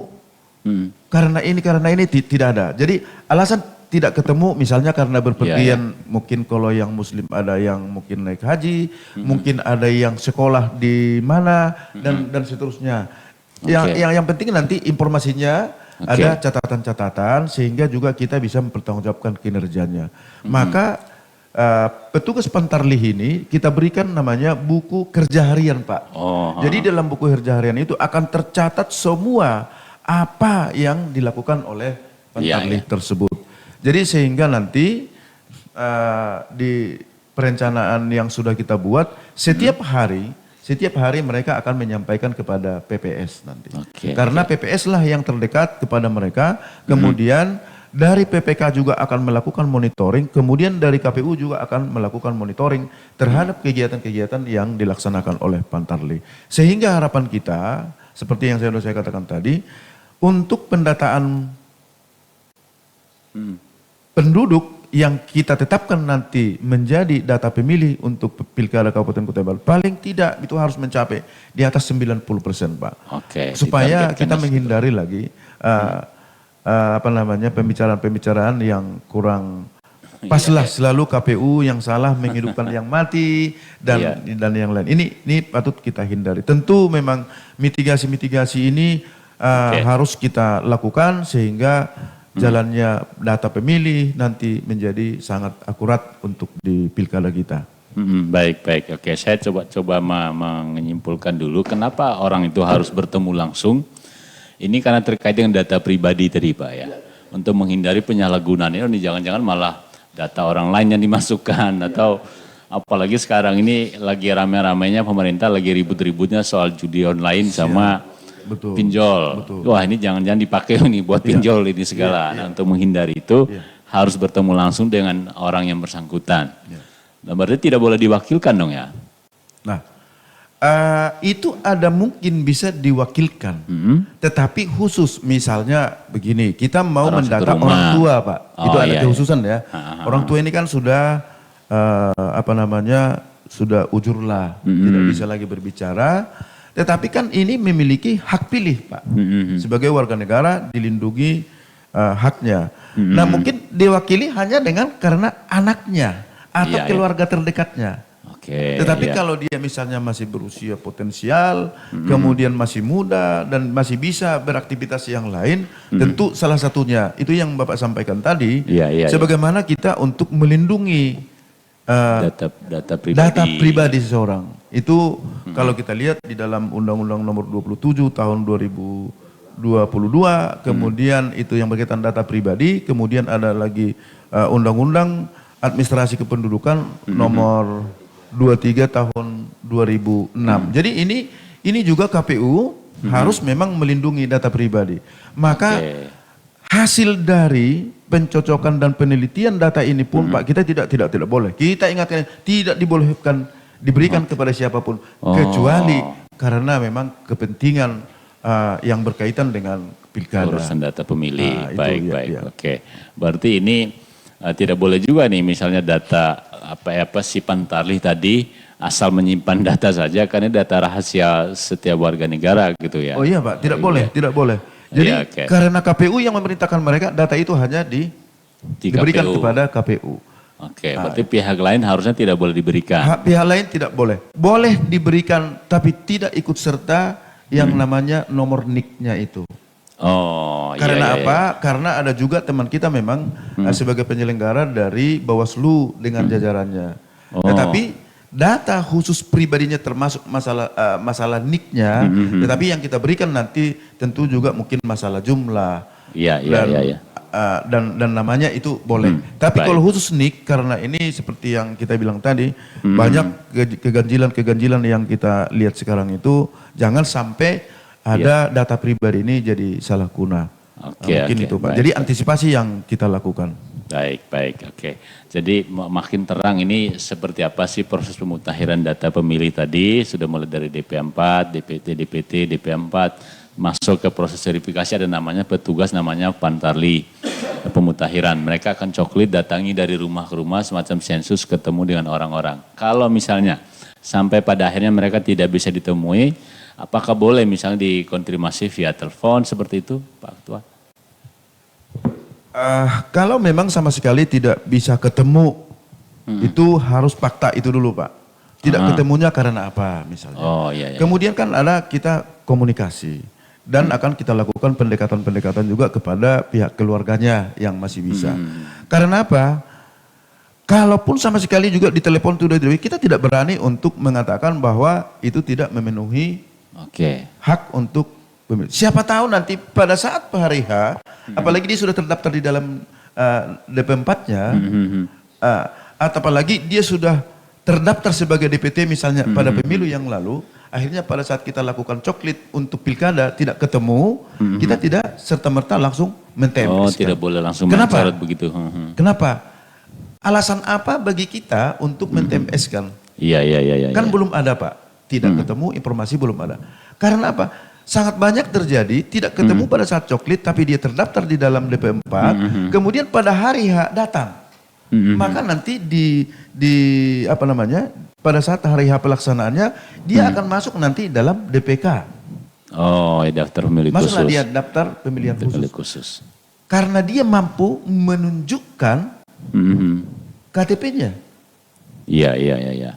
karena ini tidak ada. Jadi alasan tidak ketemu misalnya karena berpergian, mungkin kalau yang muslim ada yang mungkin naik haji, mungkin ada yang sekolah di mana dan seterusnya. Yang penting nanti informasinya ada catatan-catatan sehingga juga kita bisa mempertanggungjawabkan kinerjanya. Maka petugas pantarlih ini kita berikan namanya buku kerja harian Pak. Jadi dalam buku kerja harian itu akan tercatat semua apa yang dilakukan oleh pantarlih tersebut. Jadi sehingga nanti di perencanaan yang sudah kita buat setiap hari mereka akan menyampaikan kepada PPS nanti. Karena PPS lah yang terdekat kepada mereka. Kemudian dari PPK juga akan melakukan monitoring. Kemudian dari KPU juga akan melakukan monitoring terhadap kegiatan-kegiatan yang dilaksanakan oleh pantarlih. Sehingga harapan kita, seperti yang saya katakan tadi, untuk pendataan penduduk yang kita tetapkan nanti menjadi data pemilih untuk pilkada Kabupaten Kutai Barat, paling tidak itu harus mencapai di atas 90% Pak. Supaya kita menghindari lagi pembicaraan-pembicaraan yang kurang paslah, selalu KPU yang salah menghidupkan yang mati dan yang lain. Ini patut kita hindari. Tentu memang mitigasi-mitigasi ini harus kita lakukan sehingga jalannya data pemilih nanti menjadi sangat akurat untuk di pilkada kita. Baik. Oke, saya coba menyimpulkan dulu kenapa orang itu harus bertemu langsung. Ini karena terkait dengan data pribadi tadi Pak ya. Untuk menghindari penyalahgunaan ini jangan-jangan malah data orang lain yang dimasukkan atau apalagi sekarang ini lagi rame-ramenya pemerintah lagi ribut-ributnya soal judi online sama pinjol. Wah ini jangan-jangan dipakai nih buat pinjol ini segala. Nah, untuk menghindari itu harus bertemu langsung dengan orang yang bersangkutan. Dan berarti tidak boleh diwakilkan dong ya? Nah itu ada mungkin bisa diwakilkan. Tetapi khusus misalnya begini, kita mau mendata orang tua Pak. Itu ada kekhususan ya. Orang tua ini kan sudah sudah ujur lah, tidak bisa lagi berbicara. Tetapi kan ini memiliki hak pilih, Pak. Sebagai warga negara dilindungi haknya. Nah, mungkin diwakili hanya karena anaknya atau Iya, keluarga terdekatnya. Oke. Tetapi iya. kalau dia misalnya masih berusia potensial, kemudian masih muda dan masih bisa beraktivitas yang lain, tentu salah satunya itu yang Bapak sampaikan tadi, Iya. sebagaimana kita untuk melindungi Data pribadi. data pribadi seseorang. Itu kalau kita lihat di dalam Undang-Undang Nomor 27 Tahun 2022, kemudian itu yang berkaitan data pribadi, kemudian ada lagi Undang-Undang Administrasi Kependudukan Nomor 23 Tahun 2006. Jadi ini juga KPU harus memang melindungi data pribadi. Maka hasil dari pencocokan dan penelitian data ini pun Pak, kita tidak boleh. Kita ingatkan tidak dibolehkan diberikan kepada siapapun kecuali karena memang kepentingan yang berkaitan dengan pilkada. Urusan data pemilih. Nah, itu, baik. iya. Oke. Berarti ini tidak boleh juga nih misalnya data apa si Pantarlih tadi asal menyimpan data saja karena data rahasia setiap warga negara gitu ya. Oh iya Pak, tidak boleh. Jadi Iya, oke. karena KPU yang memerintahkan mereka data itu hanya diberikan KPU. kepada KPU. Oke, berarti pihak lain harusnya tidak boleh diberikan. Pihak lain tidak boleh. Boleh diberikan tapi tidak ikut serta yang namanya nomor NIK-nya itu. Oh, Karena iya. apa? Karena ada juga teman kita memang sebagai penyelenggara dari Bawaslu dengan jajarannya. Tetapi data khusus pribadinya termasuk masalah NIK-nya, tetapi yang kita berikan nanti tentu juga mungkin masalah jumlah. Iya. Dan namanya itu boleh. Tapi baik. kalau khusus NIK karena ini seperti yang kita bilang tadi, banyak keganjilan yang kita lihat sekarang itu jangan sampai ada data pribadi ini jadi salah guna. Mungkin itu Pak. baik. Jadi antisipasi yang kita lakukan. Baik, oke. Jadi makin terang ini seperti apa sih proses pemutakhiran data pemilih tadi, sudah mulai dari DP4, DPT, DP4, masuk ke proses verifikasi ada namanya petugas namanya Pantarlih pemutakhiran. Mereka akan coklit datangi dari rumah ke rumah semacam sensus ketemu dengan orang-orang. Kalau misalnya sampai pada akhirnya mereka tidak bisa ditemui, apakah boleh misalnya dikonfirmasi via telepon seperti itu Pak Ketua? Kalau memang sama sekali tidak bisa ketemu, itu harus fakta itu dulu Pak. Tidak ketemunya karena apa misalnya. Oh iya. Kemudian kan ada kita komunikasi dan akan kita lakukan pendekatan-pendekatan juga kepada pihak keluarganya yang masih bisa. Karena apa? Kalaupun sama sekali juga di telepon kita tidak berani untuk mengatakan bahwa itu tidak memenuhi hak untuk pemilih. Siapa tahu nanti pada saat hari H, apalagi dia sudah terdaftar di dalam DP4-nya, atau apalagi dia sudah terdaftar sebagai DPT misalnya pada pemilu yang lalu, akhirnya pada saat kita lakukan coklit untuk pilkada tidak ketemu, kita tidak serta-merta langsung men-TMS. Oh, tidak boleh langsung Kenapa? mencoret begitu. Kenapa? Alasan apa bagi kita untuk men-TMS kan? Iya. Kan belum ada Pak. Tidak ketemu, informasi belum ada. Karena apa? Sangat banyak terjadi, tidak ketemu pada saat coklit, tapi dia terdaftar di dalam DP4, kemudian pada hari H datang. Maka nanti pada saat hari H pelaksanaannya, dia akan masuk nanti dalam DPK. Oh, daftar pemilih khusus. Masuklah dia daftar pemilihan Pemilih khusus. khusus. Karena dia mampu menunjukkan KTP-nya. Iya.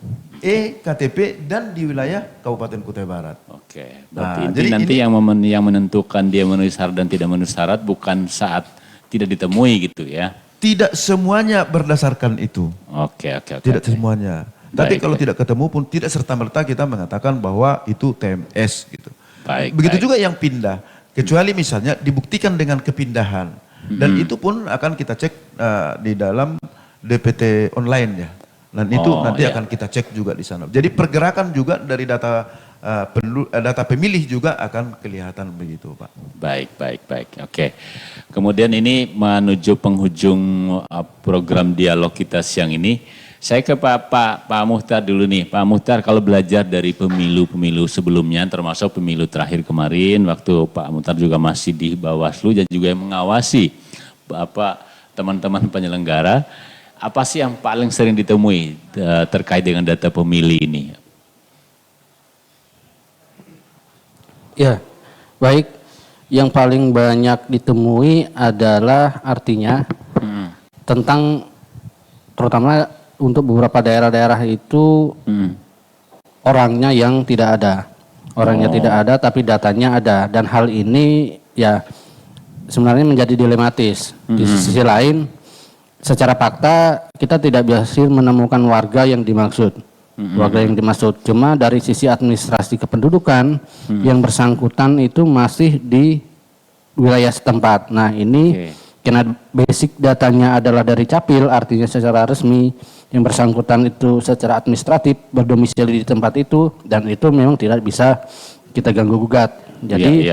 KTP dan di wilayah Kabupaten Kutai Barat. Oke, berarti jadi nanti ini- yang menentukan dia memenuhi syarat dan tidak memenuhi syarat bukan saat tidak ditemui gitu ya. Tidak semuanya berdasarkan itu. Oke. Tidak semuanya. Tapi Baik, kalau baik. tidak ketemu pun tidak serta-merta kita mengatakan bahwa itu TMS gitu. Begitu Baik. juga yang pindah. Kecuali misalnya dibuktikan dengan kepindahan. Dan itu pun akan kita cek di dalam DPT online ya. Dan itu nanti akan kita cek juga di sana. Jadi pergerakan juga dari data data pemilih juga akan kelihatan begitu Pak. Baik. Oke. Kemudian ini menuju penghujung program dialog kita siang ini. Saya ke Pak Muhtar dulu nih. Pak Muhtar, kalau belajar dari pemilu-pemilu sebelumnya, termasuk pemilu terakhir kemarin, waktu Pak Muhtar juga masih di Bawaslu dan juga yang mengawasi teman-teman penyelenggara, apa sih yang paling sering ditemui terkait dengan data pemilih ini? Ya, baik. Yang paling banyak ditemui adalah artinya tentang terutama untuk beberapa daerah-daerah itu orangnya yang tidak ada. Orangnya tidak ada tapi datanya ada, dan hal ini ya sebenarnya menjadi dilematis. Di sisi lain secara fakta kita tidak berhasil menemukan warga yang dimaksud. Warga yang dimaksud cuma dari sisi administrasi kependudukan yang bersangkutan itu masih di wilayah setempat. Nah ini karena basic datanya adalah dari Capil, artinya secara resmi yang bersangkutan itu secara administratif berdomisili di tempat itu, dan itu memang tidak bisa kita ganggu gugat. Jadi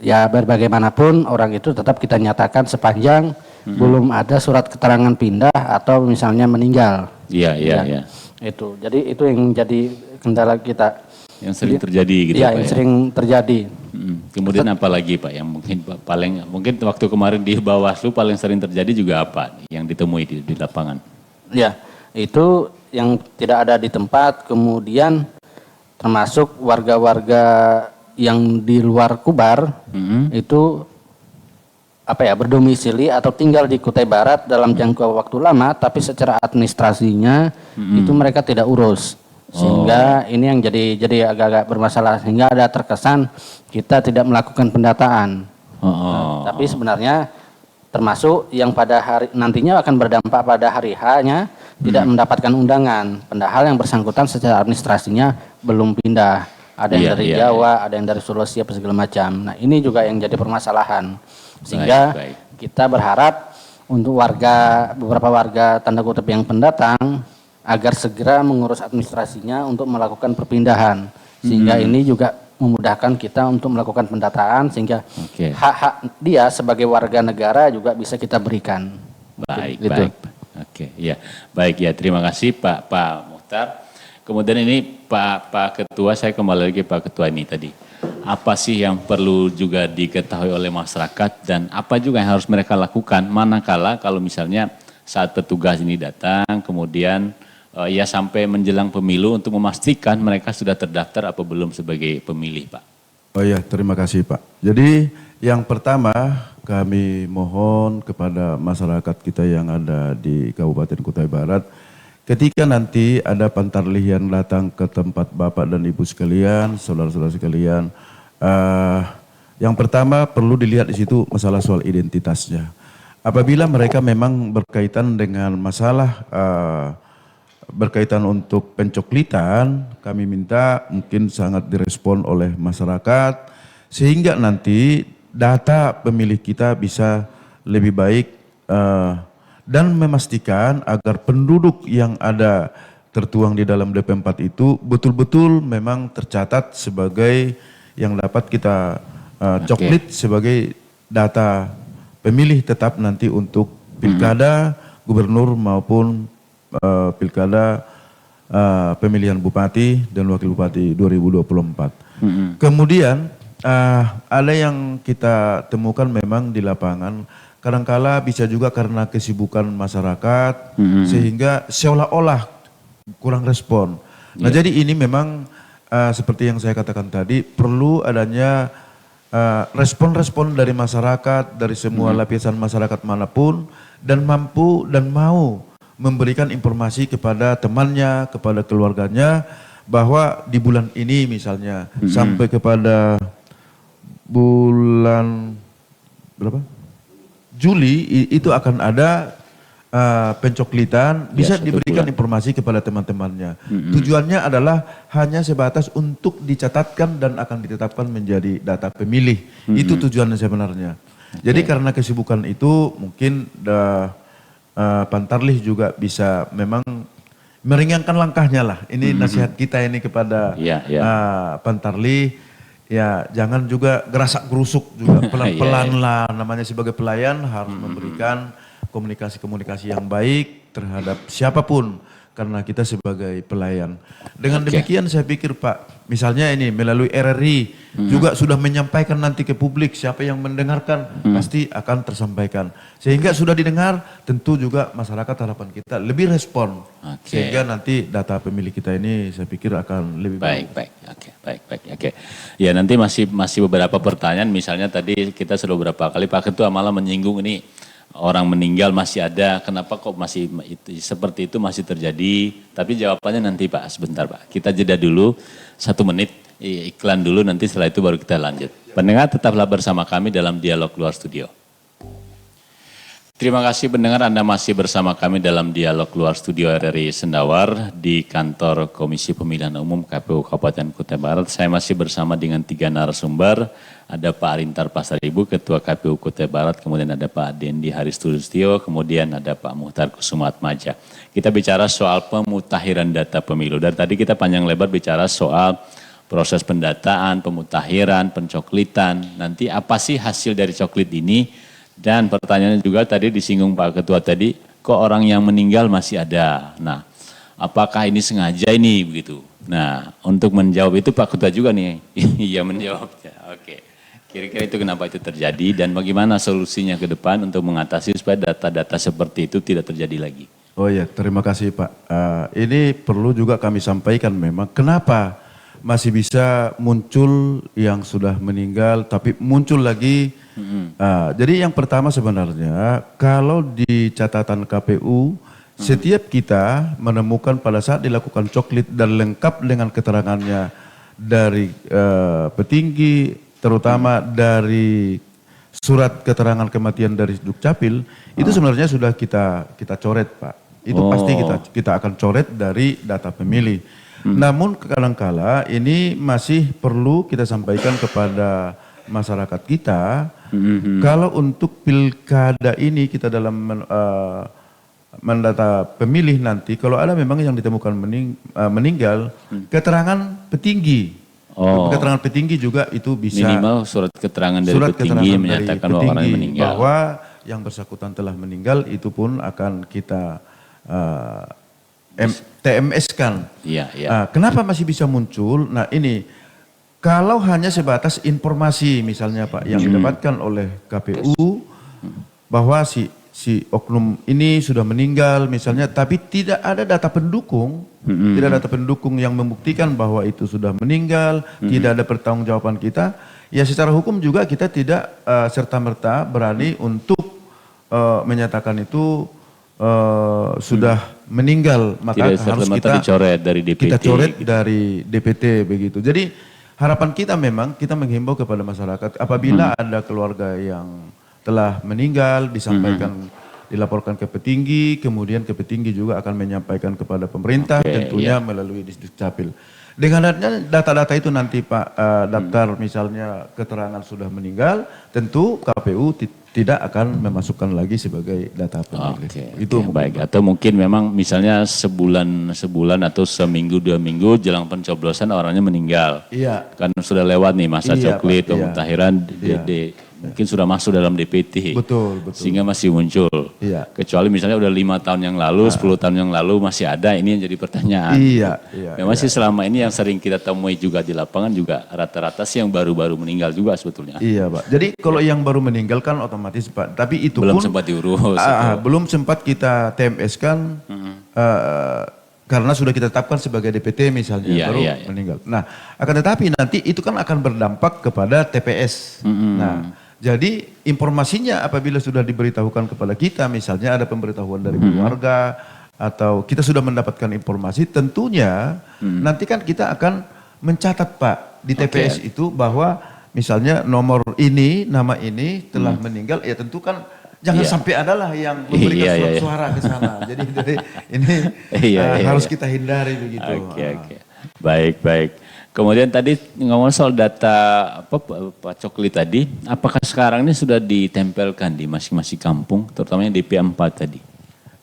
ya bagaimanapun orang itu tetap kita nyatakan sepanjang belum ada surat keterangan pindah atau misalnya meninggal. Iya. Itu. Jadi itu yang menjadi kendala kita. Yang sering terjadi gitu ya, Pak. Yang sering terjadi. Kemudian apa lagi Pak yang mungkin waktu kemarin di Bawaslu paling sering terjadi juga apa yang ditemui di lapangan? Ya, itu yang tidak ada di tempat, kemudian termasuk warga-warga yang di luar Kubar itu berdomisili atau tinggal di Kutai Barat dalam jangka waktu lama, tapi secara administrasinya itu mereka tidak urus. Sehingga ini yang jadi agak-agak bermasalah, sehingga ada terkesan kita tidak melakukan pendataan. Tapi sebenarnya termasuk yang pada hari nantinya akan berdampak pada hari H-nya tidak mendapatkan undangan, padahal yang bersangkutan secara administrasinya belum pindah. Ada yang dari Jawa, ada yang dari Sulawesi, apa segala macam. Nah ini juga yang jadi permasalahan. Sehingga kita berharap untuk beberapa warga tanda kutip yang pendatang agar segera mengurus administrasinya untuk melakukan perpindahan. Sehingga ini juga memudahkan kita untuk melakukan pendataan, sehingga hak-hak dia sebagai warga negara juga bisa kita berikan. Baik. Baik ya, terima kasih Pak Muhtar. Kemudian ini Pak Ketua, saya kembali lagi Pak Ketua ini tadi. Apa sih yang perlu juga diketahui oleh masyarakat dan apa juga yang harus mereka lakukan manakala kalau misalnya saat petugas ini datang kemudian sampai menjelang pemilu untuk memastikan mereka sudah terdaftar apa belum sebagai pemilih Pak? Oh iya, terima kasih Pak. Jadi yang pertama kami mohon kepada masyarakat kita yang ada di Kabupaten Kutai Barat, ketika nanti ada pantarlih yang datang ke tempat Bapak dan Ibu sekalian, saudara-saudara sekalian, yang pertama perlu dilihat di situ masalah soal identitasnya. Apabila mereka memang berkaitan dengan masalah berkaitan untuk pencoklitan, kami minta mungkin sangat direspon oleh masyarakat sehingga nanti data pemilih kita bisa lebih baik dan memastikan agar penduduk yang ada tertuang di dalam DP4 itu betul-betul memang tercatat sebagai yang dapat kita coklit sebagai data pemilih tetap nanti untuk pilkada, gubernur maupun pilkada pemilihan bupati dan wakil bupati 2024. Kemudian ada yang kita temukan memang di lapangan, kadangkala bisa juga karena kesibukan masyarakat sehingga seolah-olah kurang respon. Nah jadi ini memang seperti yang saya katakan tadi perlu adanya respon-respon dari masyarakat, dari semua lapisan masyarakat manapun dan mampu dan mau memberikan informasi kepada temannya, kepada keluarganya bahwa di bulan ini misalnya sampai kepada bulan berapa? Juli itu akan ada pencoklitan, bisa diberikan informasi kepada teman-temannya. Tujuannya adalah hanya sebatas untuk dicatatkan dan akan ditetapkan menjadi data pemilih. Itu tujuannya sebenarnya. Jadi karena kesibukan itu mungkin Pantarlih juga bisa memang meringankan langkahnya lah. Ini nasihat kita ini kepada Pantarlih. Ya jangan juga gerasak gerusuk juga, pelan-pelan lah, namanya sebagai pelayan harus memberikan komunikasi-komunikasi yang baik terhadap siapapun. karena kita sebagai pelayan. Dengan demikian saya pikir Pak, misalnya ini melalui RRI juga sudah menyampaikan nanti ke publik, siapa yang mendengarkan pasti akan tersampaikan. Sehingga sudah didengar, tentu juga masyarakat harapan kita lebih respon. Sehingga nanti data pemilih kita ini saya pikir akan lebih baik. Oke. Ya nanti masih beberapa pertanyaan, misalnya tadi kita sudah beberapa kali Pak Ketua malah menyinggung ini orang meninggal masih ada, kenapa kok masih seperti itu masih terjadi? Tapi jawabannya nanti Pak, sebentar Pak. Kita jeda dulu 1 menit, iklan dulu, nanti setelah itu baru kita lanjut. Pendengar tetaplah bersama kami dalam Dialog Luar Studio. Terima kasih pendengar, Anda masih bersama kami dalam Dialog Luar Studio RRI Sendawar di kantor Komisi Pemilihan Umum KPU Kabupaten Kutai Barat. Saya masih bersama dengan 3 narasumber. Ada Pak Arintar Pasaribu, Ketua KPU Kutai Barat, kemudian ada Pak Dendi Haristulustio, kemudian ada Pak Muhtar Kusumatmaja. Kita bicara soal pemutahiran data pemilu. Dari tadi kita panjang lebar bicara soal proses pendataan, pemutahiran, pencoklitan. Nanti apa sih hasil dari coklit ini? Dan pertanyaannya juga tadi disinggung Pak Ketua tadi, kok orang yang meninggal masih ada? Nah, apakah ini sengaja ini begitu? Nah, untuk menjawab itu Pak Ketua juga nih, iya menjawabnya. Oke. Kira-kira itu kenapa itu terjadi dan bagaimana solusinya ke depan untuk mengatasi supaya data-data seperti itu tidak terjadi lagi? Oh ya, terima kasih Pak. Ini perlu juga kami sampaikan memang kenapa masih bisa muncul yang sudah meninggal tapi muncul lagi. Jadi yang pertama sebenarnya kalau di catatan KPU setiap kita menemukan pada saat dilakukan coklit dan lengkap dengan keterangannya dari petinggi, terutama dari surat keterangan kematian dari Dukcapil, itu sebenarnya sudah kita coret Pak. Itu pasti kita akan coret dari data pemilih. Namun kadangkala ini masih perlu kita sampaikan kepada masyarakat kita, kalau untuk pilkada ini kita dalam mendata pemilih nanti, kalau ada memang yang ditemukan meninggal, keterangan petinggi. Keterangan petinggi juga itu bisa. Minimal surat keterangan dari petinggi yang menyatakan bahwa orang meninggal. Bahwa yang bersangkutan telah meninggal itu pun akan kita TMS-kan. Kenapa masih bisa muncul? Nah ini, kalau hanya sebatas informasi misalnya Pak yang didapatkan oleh KPU bahwa si oknum ini sudah meninggal misalnya, tapi tidak ada data pendukung, tidak ada data pendukung yang membuktikan bahwa itu sudah meninggal, tidak ada pertanggungjawaban kita, ya secara hukum juga kita tidak serta-merta berani untuk menyatakan itu sudah meninggal, maka tidak harus kita dicoret dari DPT. Kita coret dari DPT begitu. Jadi harapan kita memang kita menghimbau kepada masyarakat apabila ada keluarga yang telah meninggal disampaikan, dilaporkan ke petinggi, kemudian ke petinggi juga akan menyampaikan kepada pemerintah, tentunya melalui Dukcapil. Dengan adanya data-data itu nanti Pak, daftar misalnya keterangan sudah meninggal, tentu KPU tidak akan memasukkan lagi sebagai data pemilih. Itu baik. Atau mungkin memang misalnya sebulan atau seminggu 2 minggu jelang pencoblosan orangnya meninggal. Iya. Kan sudah lewat nih masa coklit, pemutahiran, mungkin sudah masuk dalam DPT. Betul. Sehingga masih muncul. Iya. Kecuali misalnya udah 5 tahun yang lalu, 10 tahun yang lalu masih ada, ini yang jadi pertanyaan. Memang sih selama ini yang sering kita temui juga di lapangan juga rata-rata sih yang baru-baru meninggal juga sebetulnya. Iya Pak. Jadi kalau yang baru meninggal kan otomatis Pak, tapi itu belum pun sempat diurus. Belum sempat kita TMS-kan karena sudah kita tetapkan sebagai DPT misalnya meninggal. Nah, akan tetapi nanti itu kan akan berdampak kepada TPS. Nah, jadi informasinya apabila sudah diberitahukan kepada kita, misalnya ada pemberitahuan dari keluarga atau kita sudah mendapatkan informasi, tentunya nanti kan kita akan mencatat Pak di TPS itu bahwa misalnya nomor ini, nama ini telah meninggal, ya tentu kan jangan sampai adalah yang memberikan suara ke sana. Jadi ini harus kita hindari begitu. Baik. Kemudian tadi ngomong soal data Pak Coklit tadi, apakah sekarang ini sudah ditempelkan di masing-masing kampung, terutama yang DP4 tadi?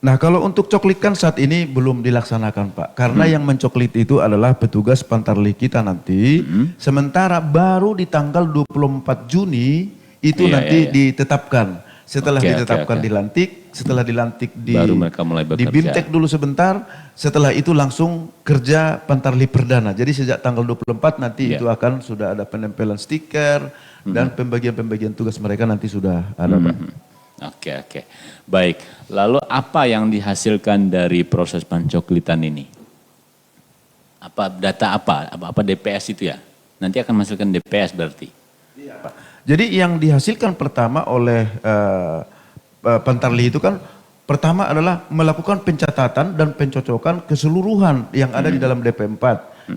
Nah kalau untuk coklit kan saat ini belum dilaksanakan Pak, karena yang mencoklit itu adalah petugas Pantarlih kita nanti, sementara baru di tanggal 24 Juni itu nanti ditetapkan setelah Oke, ditetapkan oke. dilantik, setelah dilantik Baru mereka mulai di bekerja. BIMTEK dulu sebentar, setelah itu langsung kerja Pantarlih Perdana. Jadi sejak tanggal 24 nanti Iya. itu akan sudah ada penempelan stiker dan pembagian-pembagian tugas mereka nanti sudah ada, Pak. Oke, oke. Baik, lalu apa yang dihasilkan dari proses pencoklitan ini? Apa data apa DPS itu ya? Nanti akan menghasilkan DPS berarti? Iya, Pak. Jadi yang dihasilkan pertama oleh Pantarlih itu kan pertama adalah melakukan pencatatan dan pencocokan keseluruhan yang ada di dalam DP4.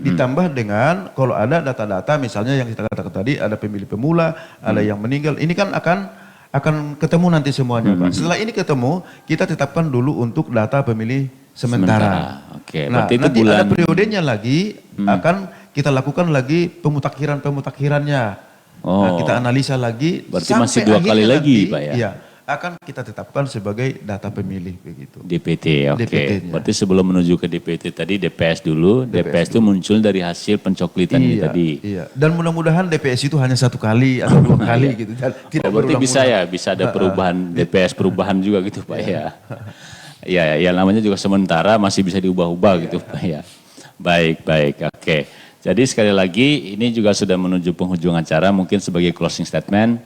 Ditambah dengan kalau ada data-data misalnya yang kita katakan tadi ada pemilih pemula, ada yang meninggal. Ini kan akan ketemu nanti semuanya, Pak. Setelah ini ketemu, kita tetapkan dulu untuk data pemilih sementara. Oke, Nah, berarti itu nanti bulan ada periodenya lagi akan kita lakukan lagi pemutakhirannya. Nah, kita analisa lagi. Berarti sampai masih 2 kali akhirnya lagi, nanti, Pak ya? Iya, akan kita tetapkan sebagai data pemilih begitu. DPT, oke. DPT-nya. Berarti sebelum menuju ke DPT tadi DPS dulu, DPS itu muncul dari hasil pencoklitan ini tadi. Iya. Dan mudah-mudahan DPS itu hanya 1 kali atau 2 kali gitu. Dan tidak Berarti bisa berulang-ulang. ya, bisa ada perubahan DPS perubahan juga gitu Pak ya. Ya, namanya juga sementara masih bisa diubah-ubah gitu Pak ya. Baik, oke. Jadi sekali lagi ini juga sudah menuju penghujung acara, mungkin sebagai closing statement,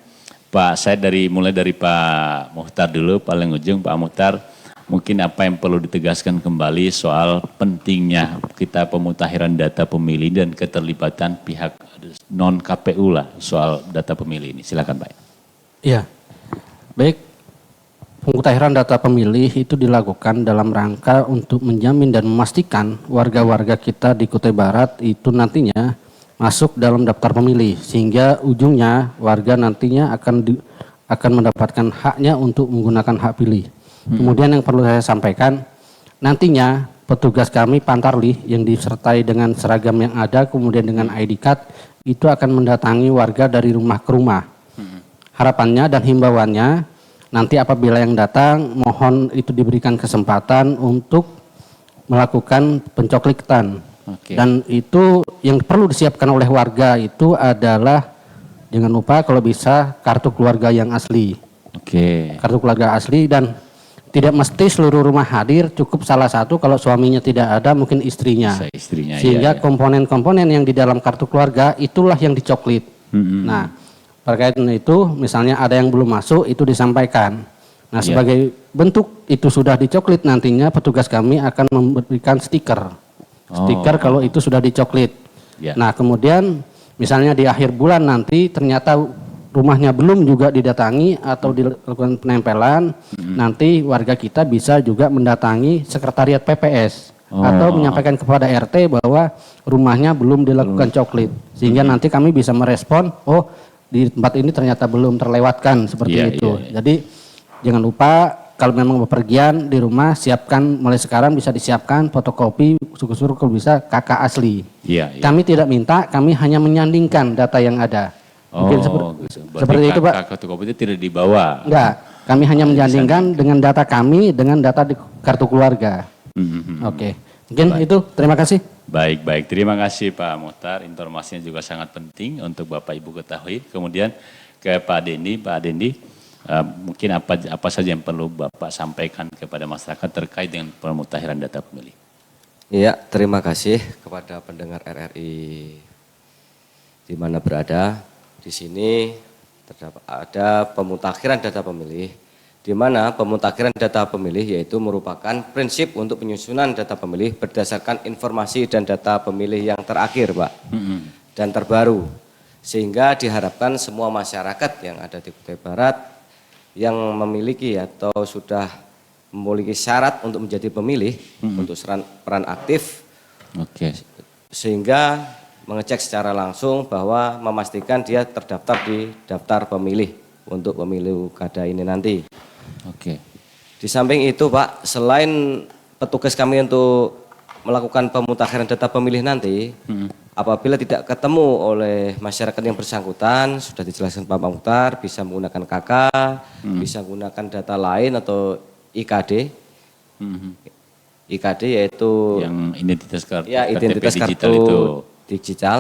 Pak, saya mulai dari Pak Muhtar dulu, paling ujung Pak Muhtar, mungkin apa yang perlu ditegaskan kembali soal pentingnya kita pemutakhiran data pemilih dan keterlibatan pihak non KPU lah soal data pemilih ini. Silakan Pak. Iya, baik. Pemutakhiran data pemilih itu dilakukan dalam rangka untuk menjamin dan memastikan warga-warga kita di Kutai Barat itu nantinya masuk dalam daftar pemilih, sehingga ujungnya warga nantinya akan mendapatkan haknya untuk menggunakan hak pilih. Kemudian yang perlu saya sampaikan, nantinya petugas kami Pantarlih yang disertai dengan seragam yang ada, kemudian dengan ID card, itu akan mendatangi warga dari rumah ke rumah. Harapannya dan himbauannya, nanti apabila yang datang, mohon itu diberikan kesempatan untuk melakukan pencoklitan. Oke. Dan itu yang perlu disiapkan oleh warga itu adalah, jangan lupa kalau bisa kartu keluarga yang asli. Oke. Kartu keluarga asli, dan tidak mesti seluruh rumah hadir, cukup salah satu, kalau suaminya tidak ada mungkin istrinya. Bisa istrinya, Sehingga iya. komponen-komponen yang di dalam kartu keluarga itulah yang dicoklit. Nah, terkait dengan itu, misalnya ada yang belum masuk, itu disampaikan. Nah, Iya. sebagai bentuk itu sudah dicoklit, nantinya petugas kami akan memberikan stiker. Stiker kalau itu sudah dicoklit. Iya. Nah, kemudian misalnya di akhir bulan nanti ternyata rumahnya belum juga didatangi atau dilakukan penempelan, nanti warga kita bisa juga mendatangi sekretariat PPS. Atau menyampaikan kepada RT bahwa rumahnya belum dilakukan coklit. Sehingga nanti kami bisa merespon, oh di tempat ini ternyata belum terlewatkan seperti Iya, itu. iya. Jadi jangan lupa kalau memang bepergian di rumah, siapkan mulai sekarang bisa disiapkan fotokopi, syukur-syukur kalau bisa KK asli. Iya. Kami tidak minta, kami hanya menyandingkan data yang ada. Mungkin Gitu. Berarti seperti itu Pak. kartu kopi itu tidak dibawa. Enggak, kami hanya menyandingkan dengan data kami dengan data di kartu keluarga. Oke, mungkin itu. Terima kasih. Baik. Terima kasih Pak Muhtar. Informasinya juga sangat penting untuk Bapak Ibu ketahui. Kemudian ke Pak Dendi. Mungkin apa saja yang perlu Bapak sampaikan kepada masyarakat terkait dengan pemutakhiran data pemilih. Iya, terima kasih kepada pendengar RRI di mana berada. Di sini terdapat ada pemutakhiran data pemilih, di mana pemutakhiran data pemilih yaitu merupakan prinsip untuk penyusunan data pemilih berdasarkan informasi dan data pemilih yang terakhir, Pak, dan terbaru. Sehingga diharapkan semua masyarakat yang ada di Kutai Barat yang memiliki atau sudah memiliki syarat untuk menjadi pemilih untuk peran aktif, Oke. sehingga mengecek secara langsung bahwa memastikan dia terdaftar di daftar pemilih untuk pemilu kada ini nanti. Oke. Di samping itu Pak, selain petugas kami untuk melakukan pemutakhiran data pemilih nanti, apabila tidak ketemu oleh masyarakat yang bersangkutan, sudah dijelaskan Pak Muhtar, bisa menggunakan KK, bisa menggunakan data lain atau IKD. IKD yaitu Yang identitas kartu, ya, identitas KTP digital kartu itu. digital,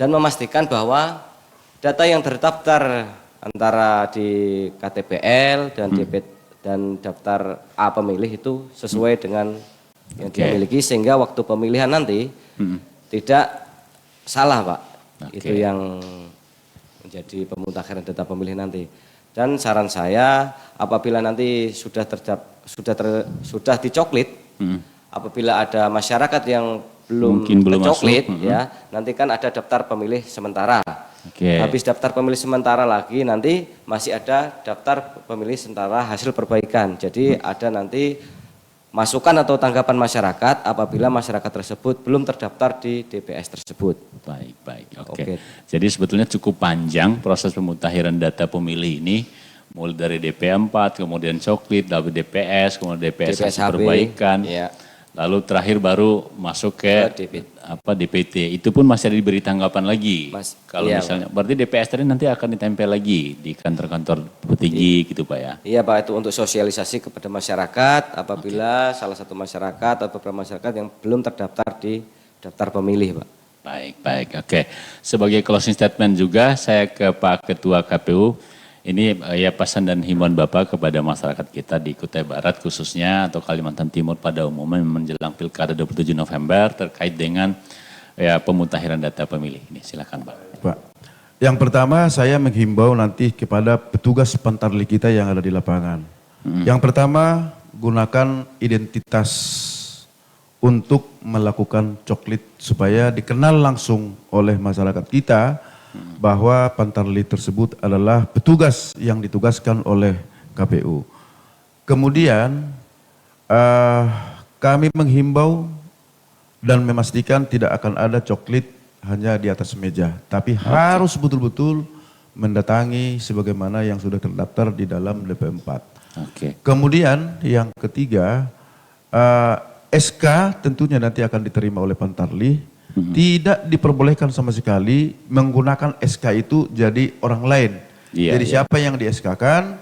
dan memastikan bahwa data yang terdaftar antara di KTPL dan dan daftar A pemilih itu sesuai dengan yang dia miliki, sehingga waktu pemilihan nanti tidak salah, Pak. Itu yang menjadi pemutakhiran data pemilih nanti. Dan saran saya, apabila nanti sudah dicoklit, apabila ada masyarakat yang belum tercoklit, ya, nanti kan ada daftar pemilih sementara. Habis daftar pemilih sementara lagi, nanti masih ada daftar pemilih sementara hasil perbaikan. Jadi ada nanti masukan atau tanggapan masyarakat apabila masyarakat tersebut belum terdaftar di DPS tersebut. Baik. Oke. Jadi sebetulnya cukup panjang proses pemutakhiran data pemilih ini, mulai dari DP4, kemudian coklit, lalu DPS, kemudian DPS hasil perbaikan, lalu terakhir baru masuk ke DPT. Itu pun masih ada diberi tanggapan lagi. Kalau misalnya, berarti DPS tadi nanti akan ditempel lagi di kantor-kantor petinggi gitu Pak ya? Iya Pak, itu untuk sosialisasi kepada masyarakat apabila salah satu masyarakat atau beberapa masyarakat yang belum terdaftar di daftar pemilih Pak. Baik. Oke. Sebagai closing statement juga saya ke Pak Ketua KPU. Ini ya pesan dan himbauan Bapak kepada masyarakat kita di Kutai Barat khususnya atau Kalimantan Timur pada umumnya menjelang Pilkada 27 November terkait dengan ya pemutakhiran data pemilih ini. Silakan Pak. Yang pertama saya menghimbau nanti kepada petugas Pantarlih kita yang ada di lapangan. Yang pertama gunakan identitas untuk melakukan coklit supaya dikenal langsung oleh masyarakat kita bahwa Pantarlih tersebut adalah petugas yang ditugaskan oleh KPU. Kemudian kami menghimbau dan memastikan tidak akan ada coklit hanya di atas meja, tapi harus betul-betul mendatangi sebagaimana yang sudah terdaftar di dalam DP4. Kemudian yang ketiga, SK tentunya nanti akan diterima oleh Pantarlih. Tidak diperbolehkan sama sekali menggunakan SK itu jadi orang lain. Jadi siapa yang di SK-kan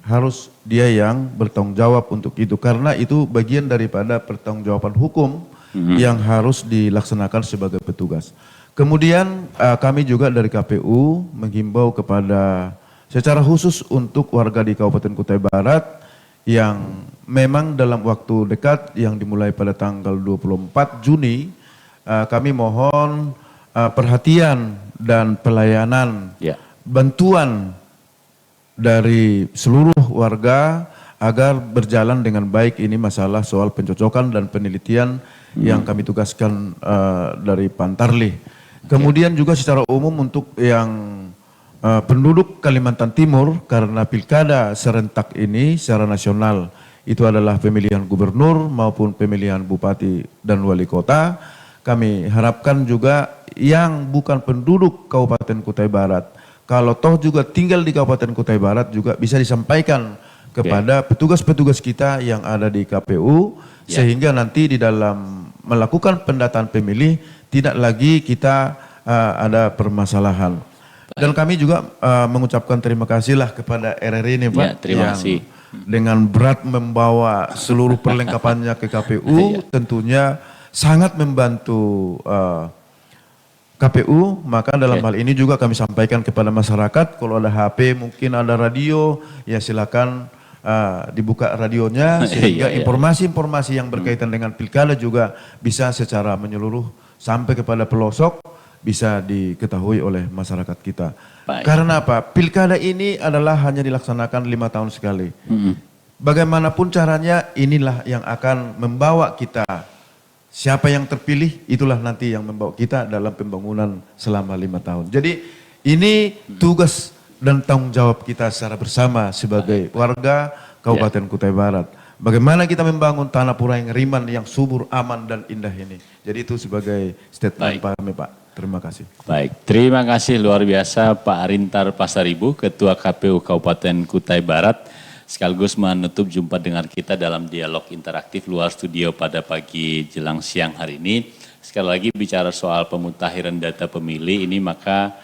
harus dia yang bertanggung jawab untuk itu. Karena itu bagian daripada pertanggungjawaban hukum yang harus dilaksanakan sebagai petugas. Kemudian kami juga dari KPU menghimbau kepada secara khusus untuk warga di Kabupaten Kutai Barat yang memang dalam waktu dekat yang dimulai pada tanggal 24 Juni kami mohon perhatian dan pelayanan bantuan dari seluruh warga agar berjalan dengan baik ini masalah soal pencocokan dan penelitian yang kami tugaskan dari Pantarlih. Kemudian juga secara umum untuk yang penduduk Kalimantan Timur karena pilkada serentak ini secara nasional itu adalah pemilihan gubernur maupun pemilihan bupati dan wali kota. Kami harapkan juga yang bukan penduduk Kabupaten Kutai Barat, kalau toh juga tinggal di Kabupaten Kutai Barat juga bisa disampaikan kepada petugas-petugas kita yang ada di KPU, sehingga nanti di dalam melakukan pendataan pemilih tidak lagi kita ada permasalahan. Dan kami juga mengucapkan terima kasihlah kepada RRI ini Pak, terima kasih. Dengan berat membawa seluruh perlengkapannya ke KPU, tentunya sangat membantu KPU, maka dalam hal ini juga kami sampaikan kepada masyarakat, kalau ada HP, mungkin ada radio, ya silakan dibuka radionya, sehingga informasi-informasi yang berkaitan dengan pilkada juga bisa secara menyeluruh sampai kepada pelosok, bisa diketahui oleh masyarakat kita. Karena apa? Pilkada ini adalah hanya dilaksanakan 5 tahun sekali. Bagaimanapun caranya, inilah yang akan membawa kita. Siapa yang terpilih, itulah nanti yang membawa kita dalam pembangunan selama 5 tahun. Jadi ini tugas dan tanggung jawab kita secara bersama sebagai warga Kabupaten Kutai Barat. Bagaimana kita membangun Tanah Pura yang riman, yang subur, aman dan indah ini. Jadi itu sebagai statement kami Pak. Terima kasih. Baik, terima kasih luar biasa Pak Arintar Pasaribu, Ketua KPU Kabupaten Kutai Barat. Sekaligus menutup jumpa dengan kita dalam dialog interaktif luar studio pada pagi jelang siang hari ini. Sekali lagi bicara soal pemutakhiran data pemilih ini, maka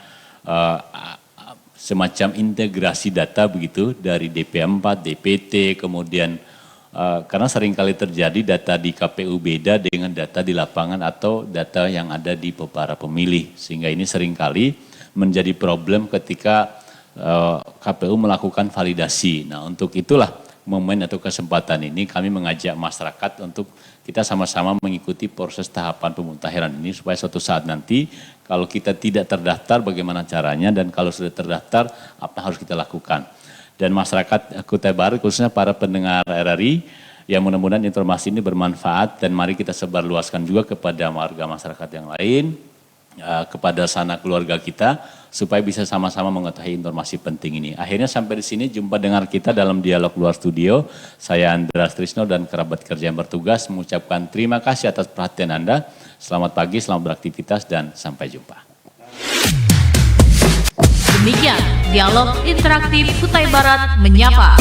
semacam integrasi data begitu dari DP4, DPT, kemudian karena seringkali terjadi data di KPU beda dengan data di lapangan atau data yang ada di para pemilih. Sehingga ini seringkali menjadi problem ketika KPU melakukan validasi. Nah, untuk itulah momen atau kesempatan ini kami mengajak masyarakat untuk kita sama-sama mengikuti proses tahapan pemutakhiran ini supaya suatu saat nanti kalau kita tidak terdaftar bagaimana caranya, dan kalau sudah terdaftar apa yang harus kita lakukan. Dan masyarakat Kutai Barat khususnya para pendengar RRI yang mudah-mudahan informasi ini bermanfaat, dan mari kita sebarluaskan juga kepada warga masyarakat yang lain, kepada sanak keluarga kita supaya bisa sama-sama mengetahui informasi penting ini. Akhirnya sampai di sini jumpa dengar kita dalam dialog luar studio. Saya Andreas Trisno dan kerabat kerja yang bertugas mengucapkan terima kasih atas perhatian Anda. Selamat pagi, selamat beraktivitas, dan sampai jumpa. Demikian dialog interaktif Kutai Barat Menyapa.